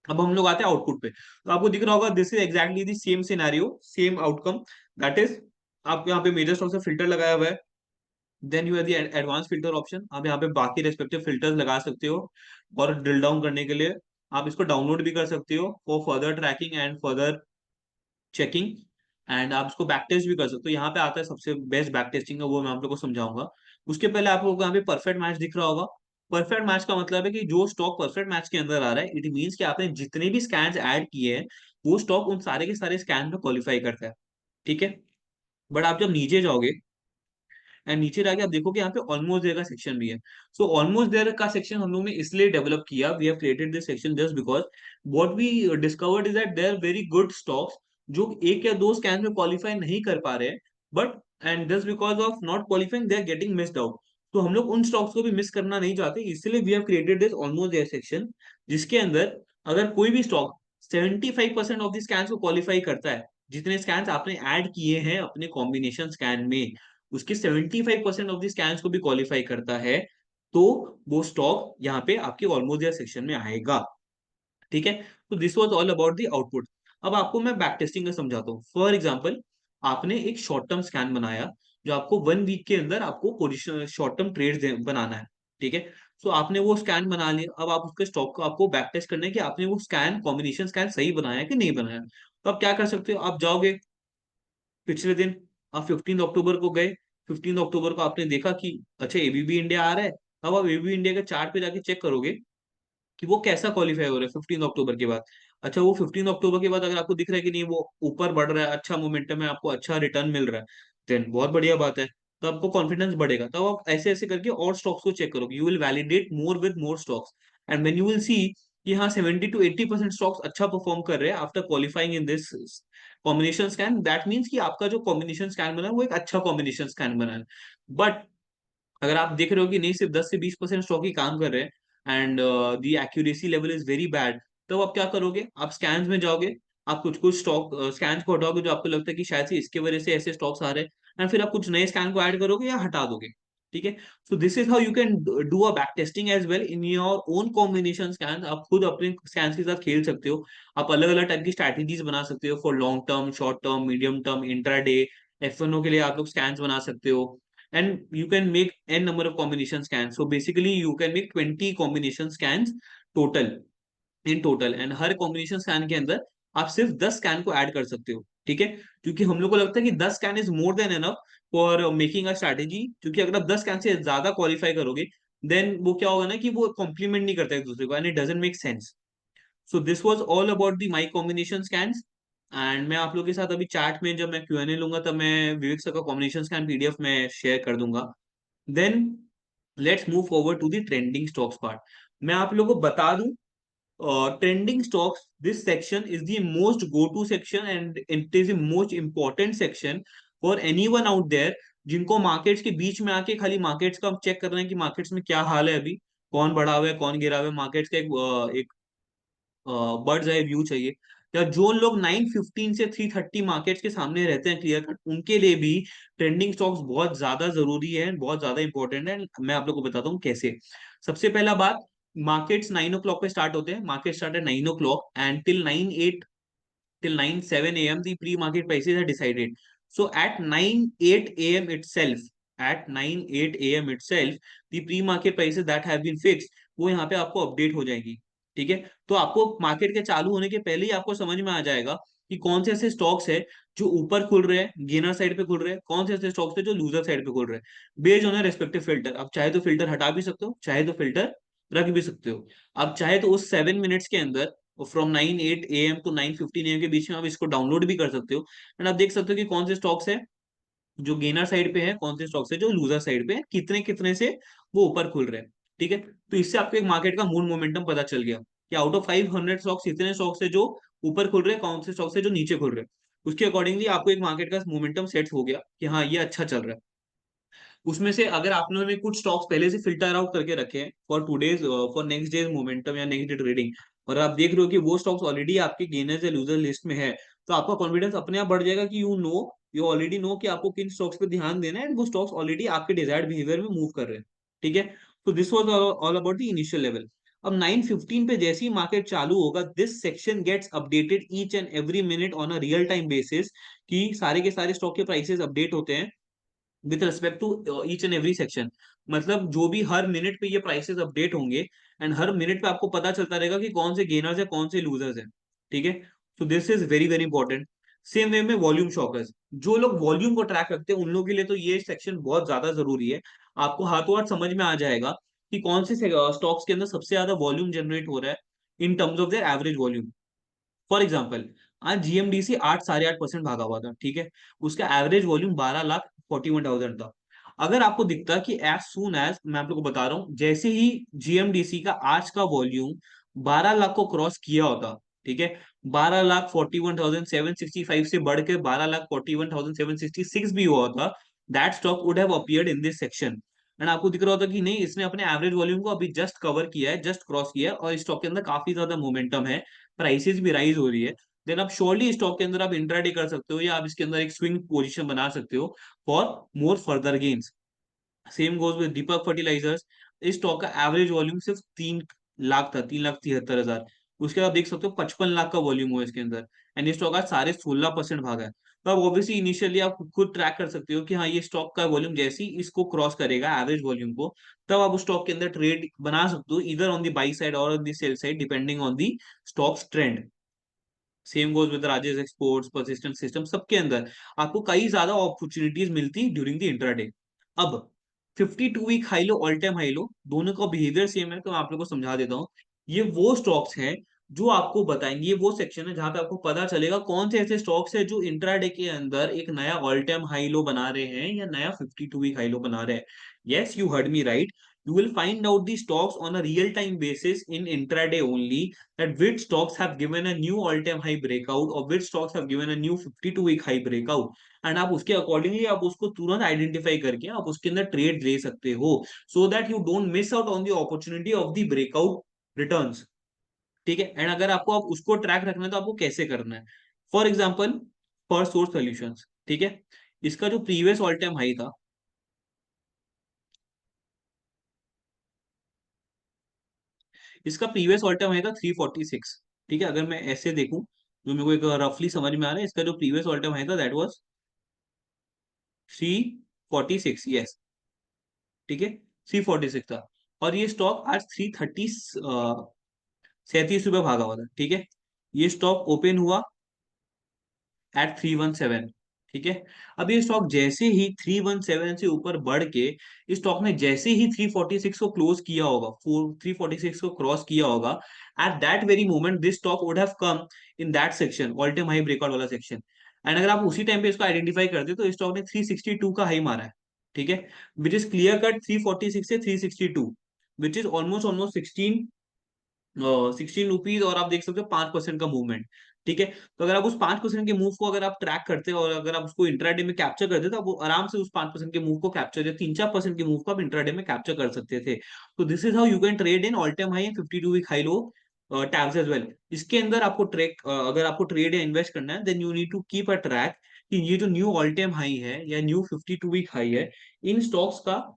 अब हम लोग आते हैं आउटपुट पे, तो आपको दिख रहा होगा this is exactly the same scenario, same outcome. That is, आप यहाँ पे मेजर स्टॉक से फिल्टर लगाया हुआ है, then you have the advance filter option. आप यहाँ पे बाकी रेस्पेक्टिव फिल्टर्स लगा सकते हो, और ड्रिल डाउन करने के लिए आप इसको डाउनलोड भी कर सकते हो for further tracking and further checking. And आप इसको बैक टेस्ट भी कर सकते हो। यहाँ पे आता है सबसे बेस्ट बैक टेस्टिंग का, वो मैं आप लोग को समझाऊंगा। उसके पहले आप लोगों को यहाँ पे परफेक्ट मैच दिख रहा होगा। परफेक्ट मैच का मतलब है कि जो स्टॉक परफेक्ट मैच के अंदर आ रहा है, इट मीन्स कि आपने जितने भी स्कैन्स ऐड किए हैं, वो स्टॉक उन सारे के सारे स्कैन में क्वालिफाई करता है। ठीक है। बट आप जब नीचे जाओगे एंड नीचे जाके आप देखो कि यहाँ पे ऑलमोस्ट देयर का सेक्शन भी है। सो ऑलमोस्ट देयर का सेक्शन हम लोग ने इसलिए डेवलप किया, we have created this section just because what we discovered is that there very good stocks जो एक या दो स्कैन में क्वालिफाई नहीं कर पा रहे हैं, but and just because of not qualifying they are getting missed out. तो हम लोग उन स्टॉक्स को भी मिस करना नहीं चाहते, इसलिए we have created this almost there section, जिसके अंदर अगर कोई भी स्टॉक 75% ऑफ द स्कैन्स को क्वालिफाई करता है, जितने स्कैन्स आपने ऐड किए हैं अपने कॉम्बिनेशन स्कैन में, उसके 75% ऑफ द स्कैन्स को भी क्वालिफाई करता है, तो वो स्टॉक यहाँ पे आपके ऑलमोस्ट देयर सेक्शन में आएगा। ठीक है। तो this was all about the output. अब आपको मैं बैक टेस्टिंग का समझाता हूँ। फॉर एग्जांपल, आपने एक शॉर्ट टर्म स्कैन बनाया, जो आपको 1 वीक के अंदर आपको पोजिशन शॉर्ट टर्म ट्रेड बनाना है। ठीक है। सो आपने वो स्कैन बना लिया, अब आप उसके स्टॉक को आपको बैक टेस्ट करना है कि आपने वो स्कैन कॉम्बिनेशन स्कैन सही बनाया है कि नहीं बनाया। तो आप क्या कर सकते हो, आप जाओगे पिछले दिन, आप 15 अक्टूबर को गए, 15 अक्टूबर को आपने देखा कि अच्छा एबीबी इंडिया आ रहा है। अब आप एबीबी इंडिया के चार्ट पे जाके चेक करोगे कि वो कैसा क्वालिफाई हो रहा है 15 अक्टूबर के बाद। अच्छा वो 15 अक्टूबर के बाद अगर आपको दिख रहा है कि नहीं वो ऊपर बढ़ रहा है, अच्छा मोमेंटम है, आपको अच्छा रिटर्न मिल रहा है, देन बहुत बढ़िया बात है। तो आपको कॉन्फिडेंस बढ़ेगा, तब आप ऐसे ऐसे करके और स्टॉक्स को चेक करोगे, you will validate more with more stocks. And when you will see कि हाँ 70 to 80% स्टॉक्स अच्छा परफॉर्म कर रहे हैं after qualifying in this combination scan, that means कि आपका जो कॉम्बिनेशन स्कैन बना है वो एक अच्छा कॉम्बिनेशन स्कैन बना है। बट अगर आप देख रहे हो कि नहीं सिर्फ 10 से 20% स्टॉक ही काम कर रहे हैं and the accuracy level is very bad, तो आप क्या करोगे, आप स्कैन्स में जाओगे, आप कुछ कुछ स्टॉक स्कैन्स को हटाओगे जो आपको लगता है कि शायद से इसके वजह से ऐसे स्टॉक्स आ रहे हैं, एंड फिर आप कुछ नए स्कैन को ऐड करोगे या हटा दोगे। ठीक है। So this is how you can do a back testing as well in your own combination scan. आप खुद अपने स्कैन्स के साथ खेल सकते हो, आप अलग अलग टाइप की स्ट्रैटेजीज बना सकते हो for long term, short term, medium term, intraday, F1O के लिए आप लोग स्कैन्स बना सकते हो। And you can make n number of combination scans. So basically you can make 20 combination scans total, in total, and her combination scan के अंदर आप सिर्फ 10 स्कैन को ऐड कर सकते हो। ठीक है। क्योंकि हम लोग को लगता है कि 10 scan is more than enough for making a strategy, क्योंकि अगर आप 10 स्कैन से ज्यादा क्वालिफाई करोगे, देन वो क्या होगा ना कि वो कॉम्प्लीमेंट नहीं करता एक दूसरे को, and it doesn't make sense. So this was all about the my combination scans. And मैं आप लोग के साथ अभी चैट में जब मैं Q&A लूंगा, तब मैं विवेक सर का कॉम्बिनेशन स्कैन पीडीएफ में शेयर कर दूंगा। Then let's move forward to the trending stocks part. मैं आप लोगों को बता दूं, trending stocks, this section is the most go to section and it is the most important section for anyone out there जिनको markets के बीच में आके खाली मार्केट्स का चेक कर रहे हैं कि मार्केट्स में क्या हाल है अभी, कौन बढ़ा हुआ है कौन गिरा हुआ है, मार्केट्स का एक बर्ड्स आई व्यू चाहिए। या जो लोग 9:15 से 3:30 मार्केट्स के सामने रहते हैं क्लियर कट, उनके लिए भी ट्रेंडिंग स्टॉक्स बहुत ज्यादा जरूरी है, बहुत ज्यादा इंपॉर्टेंट है। मैं आप लोग को बताता हूँ कैसे। सबसे पहला बात, मार्केट्स 9 o'clock पे स्टार्ट होते हैं, मार्केट स्टार्ट है 9 o'clock and till 9:07 a.m. the pre-market prices are decided. So at 9:08 a.m. itself, the pre-market prices that have been fixed, वो यहाँ पे आपको अपडेट हो जाएगी। ठीक है। तो आपको मार्केट के चालू होने के पहले ही आपको समझ में आ जाएगा कि कौन से ऐसे स्टॉक्स है जो ऊपर खुल रहे हैं, गेनर साइड पे खुल रहे हैं, कौन से ऐसे स्टॉक्स है जो लूजर साइड पे खुल रहे हैं, बेस्ड ऑन रेस्पेक्टिव फिल्टर। आप चाहे तो फिल्टर हटा भी सकते हो, चाहे तो फिल्टर रख भी सकते हो। आप चाहे तो उस 7 मिनट्स के अंदर, फ्रॉम 9:08 a.m. to 9:15 a.m. के बीच में आप इसको डाउनलोड भी कर सकते हो, एंड आप देख सकते हो कि कौन से स्टॉक्स है जो गेनर साइड पे है, कौन से स्टॉक्स है जो लूजर साइड पे है, कितने कितने से वो ऊपर खुल रहे हैं। ठीक है। तो इससे आपको एक मार्केट का मूड मोमेंटम पता चल गया कि आउट ऑफ 500 स्टॉक्स इतने स्टॉक्स है जो ऊपर खुल रहे हैं, कौन से स्टॉक्स है जो नीचे खुल रहे हैं। उसके अकॉर्डिंगली आपको एक मार्केट का मोमेंटम सेट हो गया कि हाँ ये अच्छा चल रहा है। उसमें से अगर आपने कुछ स्टॉक्स पहले से फिल्टर आउट करके रखे हैं for today's, for next days momentum या नेक्स्ट डे ट्रेडिंग, और आप देख रहे हो कि वो स्टॉक्स ऑलरेडी आपके गेनर्स या लूजर लिस्ट में है, तो आपका कॉन्फिडेंस अपने आप बढ़ जाएगा कि you know you already know कि आपको किन स्टॉक्स पे ध्यान देना है, एंड वो स्टॉक्स ऑलरेडी आपके डिजायर्ड बिहेवियर में मूव कर रहे हैं, ठीक है। तो this was all about the initial level. अब 9:15 पे जैसे ही मार्केट चालू होगा, this section gets updated each and every minute on a real time basis, कि सारे के सारे स्टॉक के प्राइसेस अपडेट होते हैं with respect to each and every section. मतलब जो भी हर मिनट पे ये प्राइसेस अपडेट होंगे, एंड हर मिनट पे आपको पता चलता रहेगा कि कौन से गेनर्स है कौन से लूजर्स है, ठीक है। तो this is very very important. Same way में वॉल्यूम शॉकर्स, जो लोग वॉल्यूम को ट्रैक रखते हैं उन लोगों के लिए तो ये सेक्शन बहुत ज्यादा जरूरी है। आपको हाथों हाथ समझ में आ जाएगा कि कौन से स्टॉक्स के अंदर सबसे ज्यादा वॉल्यूम जनरेट हो रहा है in terms of their average volume. For example, आज जीएमडीसी 8 साढ़े 8% भागा हुआ था, ठीक है। उसका एवरेज वॉल्यूम 12,41,000 था। अगर आपको दिखता कि एज सून एज, मैं आप लोग को बता रहा हूं, जैसे ही जीएमडीसी का आज का वॉल्यूम 12 लाख को क्रॉस किया होता, ठीक है, 12,41,765 से बढ़ के 12,41,766 भी हुआ होता, that stock would have appeared in this section. And आपको दिख रहा होता कि नहीं, इसने अपने एवरेज वॉल्यूम को अभी जस्ट कवर किया है, जस्ट क्रॉस किया है, और इस स्टॉक के अंदर काफी ज्यादा मोमेंटम है, प्राइसेस भी राइज हो रही है। देन आप श्योरली स्टॉक के अंदर आप इंट्राडे कर सकते हो, या आप इसके अंदर एक स्विंग पोजीशन बना सकते हो for more further gains. Same goes with Deepak fertilisers. इस स्टॉक का एवरेज वॉल्यूम सिर्फ 3 लाख था, 3,73,000। उसके बाद आप देख सकते हो 55 लाख का वॉल्यूम हुआ इसके अंदर, एंड ये स्टॉक आज सारे 16% भागा है। तो आप ऑब्वियसली इनिशियली आप खुद ट्रैक कर सकते हो कि हाँ, ये स्टॉक का वॉल्यूम जैसे ही इसको क्रॉस करेगा एवरेज वॉल्यूम को, तब आप उस स्टॉक के अंदर ट्रेड बना सकते हो, इधर ऑन दी बाई साइड और on the sell side, depending on the stocks trend. Same goes with Rajesh exports, persistent system, सबके अंदर आपको कई ज्यादा अपॉर्चुनिटीज मिलती ड्यूरिंग द इंट्राडे। अब 52 week high low, all time high low, दोनों का बिहेवियर सेम है, तो मैं आप लोगों को समझा देता हूँ। ये वो स्टॉक्स हैं जो आपको बताएंगे, ये वो सेक्शन है जहां पे आपको पता चलेगा कौन से ऐसे स्टॉक्स है जो इंट्राडे के अंदर एक नया ऑल टाइम हाई लो बना रहे हैं या नया 52 वीक हाई लो बना रहे हैं। Yes, you heard me right. You will find out the stocks on a real time basis in intraday only, that which stocks have given a new all-time high breakout or which stocks have given a new 52-week high breakout, and आप उसके accordingly आप उसको तुरंत identify करके आप उसके अंदर trade ले सकते हो, so that you don't miss out on the opportunity of the breakout returns, ठीक है। एंड अगर आपको आप उसको ट्रैक रखना है तो आपको कैसे करना है। For example, for source solutions, ठीक है, इसका जो प्रीवियस ऑल टाइम हाई था, इसका प्रीवियस ऑल टाइम हाई था 346, ठीक है। अगर मैं ऐसे देखूं, जो मेरे को एक रफली समझ में आ रहा है, इसका जो प्रीवियस ऑल टाइम हाई था दैट वाज 346, यस, ठीक है, 346 था। और ये स्टॉक आज 37 रुपये भागा हुआ था, ठीक है। ये स्टॉक ओपन हुआ एट 317, ठीक है। अब ये स्टॉक जैसे ही 317 से ऊपर बढ़ के, इस स्टॉक ने जैसे ही 346 को क्लोज किया होगा, 346 को क्रॉस किया होगा, at that very moment this stock would have come in that section, all time high breakout वाला सेक्शन। एंड अगर आप उसी टाइम पे इसको आइडेंटिफाई करते तो इस स्टॉक ने 362 का हाई मारा है, ठीक है, विच इज क्लियर कट 346 से 362, which is almost almost 16 rupees, और आप देख सकते हो 5% का मूवमेंट, ठीक है। तो अगर आप उस 5% के मूव को अगर आप ट्रैक करते हो और अगर आप उसको इंट्राडे में कैप्चर करते, तो आप वो आराम से उस 5% के मूव को कैप्चर, या 3-4% के मूव को आप इंट्राडे में कैप्चर कर सकते थे। तो this is how you can trade in all time high and 52 week high low tabs as well. इसके अंदर आपको ट्रेक अगर आपको ट्रेड या इन्वेस्ट करना है, then you need to keep a track कि ये जो न्यू ऑल टाइम हाई है या न्यू 52 वीक हाई है, इन स्टॉक्स का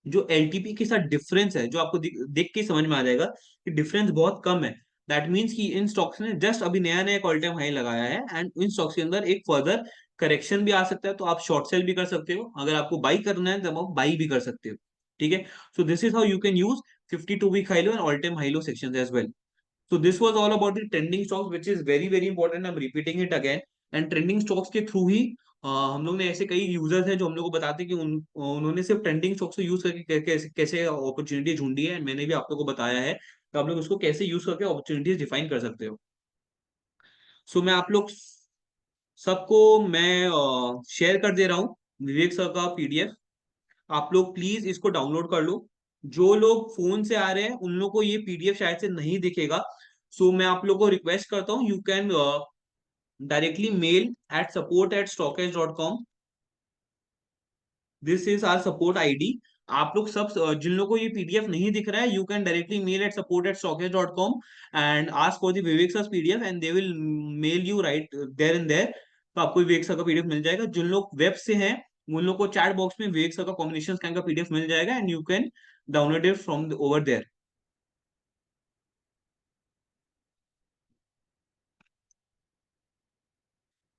जो एलटीपी के साथ डिफरेंस है, जो आपको देख के समझ में आ जाएगा कि डिफरेंस बहुत कम है। दैट मीन्स कि इन स्टॉक्स ने जस्ट अभी नया नया ऑल टाइम हाई लगाया है, एंड इन स्टॉक्स के अंदर एक फर्दर करेक्शन भी आ सकता है, तो आप शॉर्ट सेल भी कर सकते हो, अगर आपको बाई करना है तब आप बाई भी कर सकते हो, ठीक है। So this is how you can use 52 week high low and all time high low section as well. So this was all about the trending stocks, which is very very important. I'm repeating it again. And trending stocks के through ही हम लोग ने ऐसे कई users हैं जो हम लोग को बताते हैं कि उन्होंने सिर्फ ट्रेंडिंग स्टॉक्स को यूज करके कैसे कैसे अपॉर्चुनिटी ढूंढी है, एंड मैंने भी आप लोग को बताया है तो आप लोग उसको कैसे यूज करके अपॉर्चुनिटीज डिफाइन कर सकते हो। सो मैं आप लोग सबको मैं शेयर कर दे रहा हूँ विवेक सर का पीडीएफ। आप लोग प्लीज इसको डाउनलोड कर लो। जो लोग फोन से आ रहे हैं उन लोग को ये पीडीएफ शायद से नहीं दिखेगा, सो मैं आप लोग को रिक्वेस्ट करता हूँ, you can directly mail at support@stockage.com। This is our support ID. आप लोग सब जिन लोगों को ये पीडीएफ नहीं दिख रहा है, you can directly mail at support@stockage.com and ask for the Vivek sir PDF, and they will mail you right there and there. तो आपको विवेक का पीडीएफ मिल जाएगा। जिन लोग वेब से हैं उन लोग को चैट बॉक्स में विवेक का कॉम्बिनेशन स्कैन का पीडीएफ मिल जाएगा, and you can download it from over there.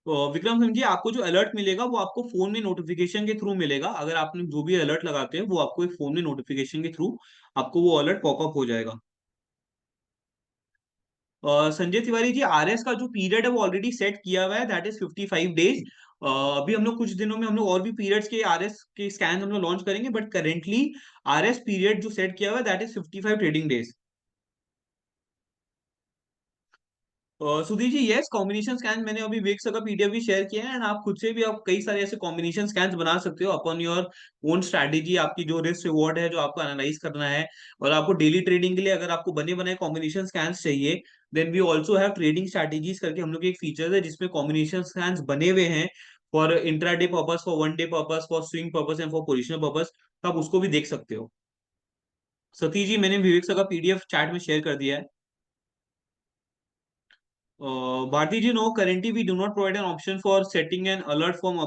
Vikram Singh ji, आपको जो अलर्ट मिलेगा वो आपको फोन में नोटिफिकेशन के थ्रू मिलेगा। अगर आपने जो भी अलर्ट लगाते हैं वो आपको एक फोन में नोटिफिकेशन के थ्रू आपको वो अलर्ट पॉपअप हो जाएगा। संजय तिवारी जी, आरएस का जो पीरियड है वो ऑलरेडी सेट किया हुआ है, दैट इज 55 डेज। अभी हम लोग कुछ दिनों में हम लोग और भी पीरियड्स के आरएस के स्कैन हम लोग लॉन्च करेंगे, बट करेंटली आरएस पीरियड जो सेट किया हुआ है that is 55 trading days. Sudhir ji, yes, combination scan मैंने अभी वेक्स का पीडीएफ भी शेयर किया है, एंड आप खुद से भी आप कई सारे ऐसे कॉम्बिनेशन स्कैन्स बना सकते हो अपॉन योर ओन स्ट्रैटेजी। आपकी जो रिस्क रिवॉर्ड है जो आपको एनालाइज करना है, और आपको डेली ट्रेडिंग के लिए अगर आपको बने बनाए कॉम्बिनेशन स्कैन्स चाहिए, then we also have trading strategies करके हम लोग एक फीचर है जिसमें कॉम्बिनेशन स्कैन्स बने हुए हैं for intraday purpose, for one day purpose, for swing purpose and for positional purpose. तो आप उसको भी देख सकते हो। सतीश जी, मैंने विवेक का पीडीएफ चैट में शेयर कर दिया है। Bharti ji, no, currently we do not provide an option for setting an alert from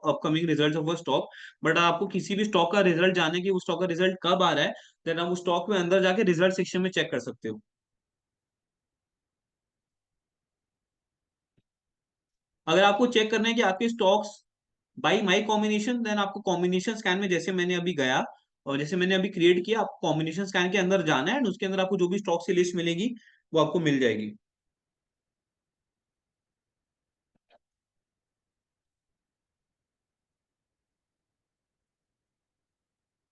upcoming results of a stock. But आपको किसी भी स्टॉक का रिजल्ट जानने की, उस स्टॉक का रिजल्ट कब आ रहा है, देन आप उस स्टॉक में अंदर जाके रिजल्ट सेक्शन में चेक कर सकते हो। अगर आपको चेक करना है कि आपके stocks by my combination, then आपको कॉम्बिनेशन स्कैन में जैसे मैंने अभी गया और जैसे मैंने अभी क्रिएट किया, आपको कॉम्बिनेशन स्कैन के अंदर जाना है, एंड उसके अंदर आपको जो भी स्टॉक की लिस्ट मिलेगी वो आपको मिल जाएगी।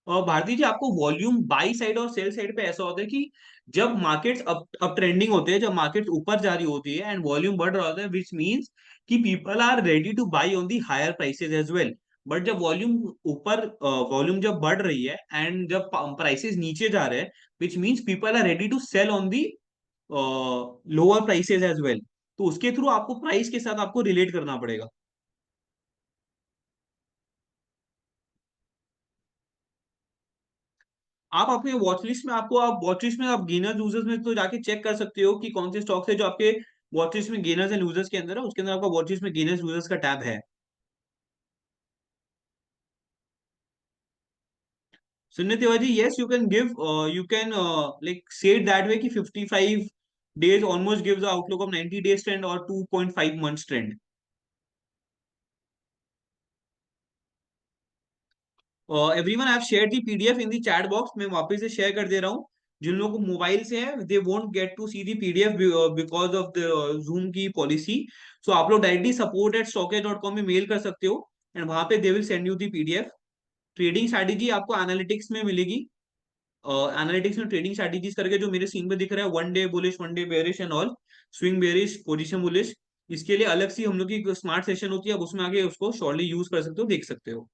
और भारती जी, आपको वॉल्यूम बाई साइड और सेल साइड पे ऐसा होता है कि जब मार्केट्स अप ट्रेंडिंग होते हैं, जब मार्केट ऊपर जा रही होती है एंड वॉल्यूम बढ़ रहा होता है, विच मीन्स कि people are ready to buy on the higher prices as well. But जब वॉल्यूम जब बढ़ रही है एंड जब प्राइसेस नीचे जा रहे हैं, which means people are ready to sell on the lower prices as well. तो उसके थ्रू आपको प्राइस के साथ आपको रिलेट करना पड़ेगा। आप अपने वॉच लिस्ट में, आपको आप वॉच लिस्ट में आप गेनर्स लूजर्स में तो जाके चेक कर सकते हो कि कौन से स्टॉक्स है जो आपके वॉच लिस्ट में गेनर्स एंड लूजर्स के अंदर है। उसके अंदर आपका वॉच लिस्ट में गेनर्स लूजर्स का टैब है। सुनिए Tiwari ji, yes, you can like से इट दैट वे कि 55 days almost gives the outlook of 90 days trend और 2.5 months trend. Everyone, I have shared the PDF in the chat box. मैं वापस से शेयर कर दे रहा हूँ। जिन लोगों को मोबाइल से है, they won't get to see the PDF because of the Zoom की पॉलिसी। सो आप लोग डायरेक्टली support@stockage.com में मेल कर सकते हो, एंड वहां पे they will send you the PDF. Trading strategy आपको एनालिटिक्स में मिलेगी। एनालिटिक्स में ट्रेडिंग स्ट्रैटेजीज करके जो मेरे सीन पे दिख रहा है, one day bullish, one day bearish and all, swing bearish, position bullish, इसके लिए अलग सी हम लोग की स्मार्ट सेशन होती है। अब उसमें आगे उसको शॉर्टली यूज कर सकते हो, देख सकते हो।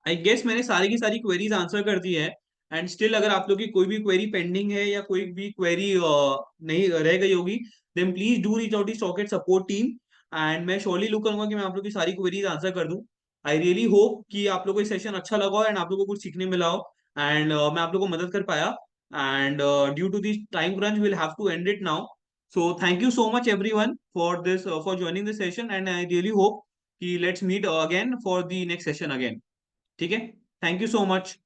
आई गेस मैंने सारी की सारी क्वेरीज आंसर कर दी है। एंड स्टिल अगर आप लोग की कोई भी क्वेरी पेंडिंग है या कोई भी क्वेरी नहीं रह गई होगी, then please do reach out the socket support team, and मैं श्योरली लुक करूंगा कि मैं आप लोग की सारी क्वेरीज आंसर कर दूं। आई रियली होप कि आप लोगों को सेशन अच्छा लगा हो एंड आप लोगों को कुछ सीखने मिला हो, एंड मैं आप लोगों को मदद कर पाया। And due to this time crunch will have to end it now. So thank you so much everyone for this, for joining this session, and I really hope कि let's meet again for the next session again. ठीक है। Thank you so much.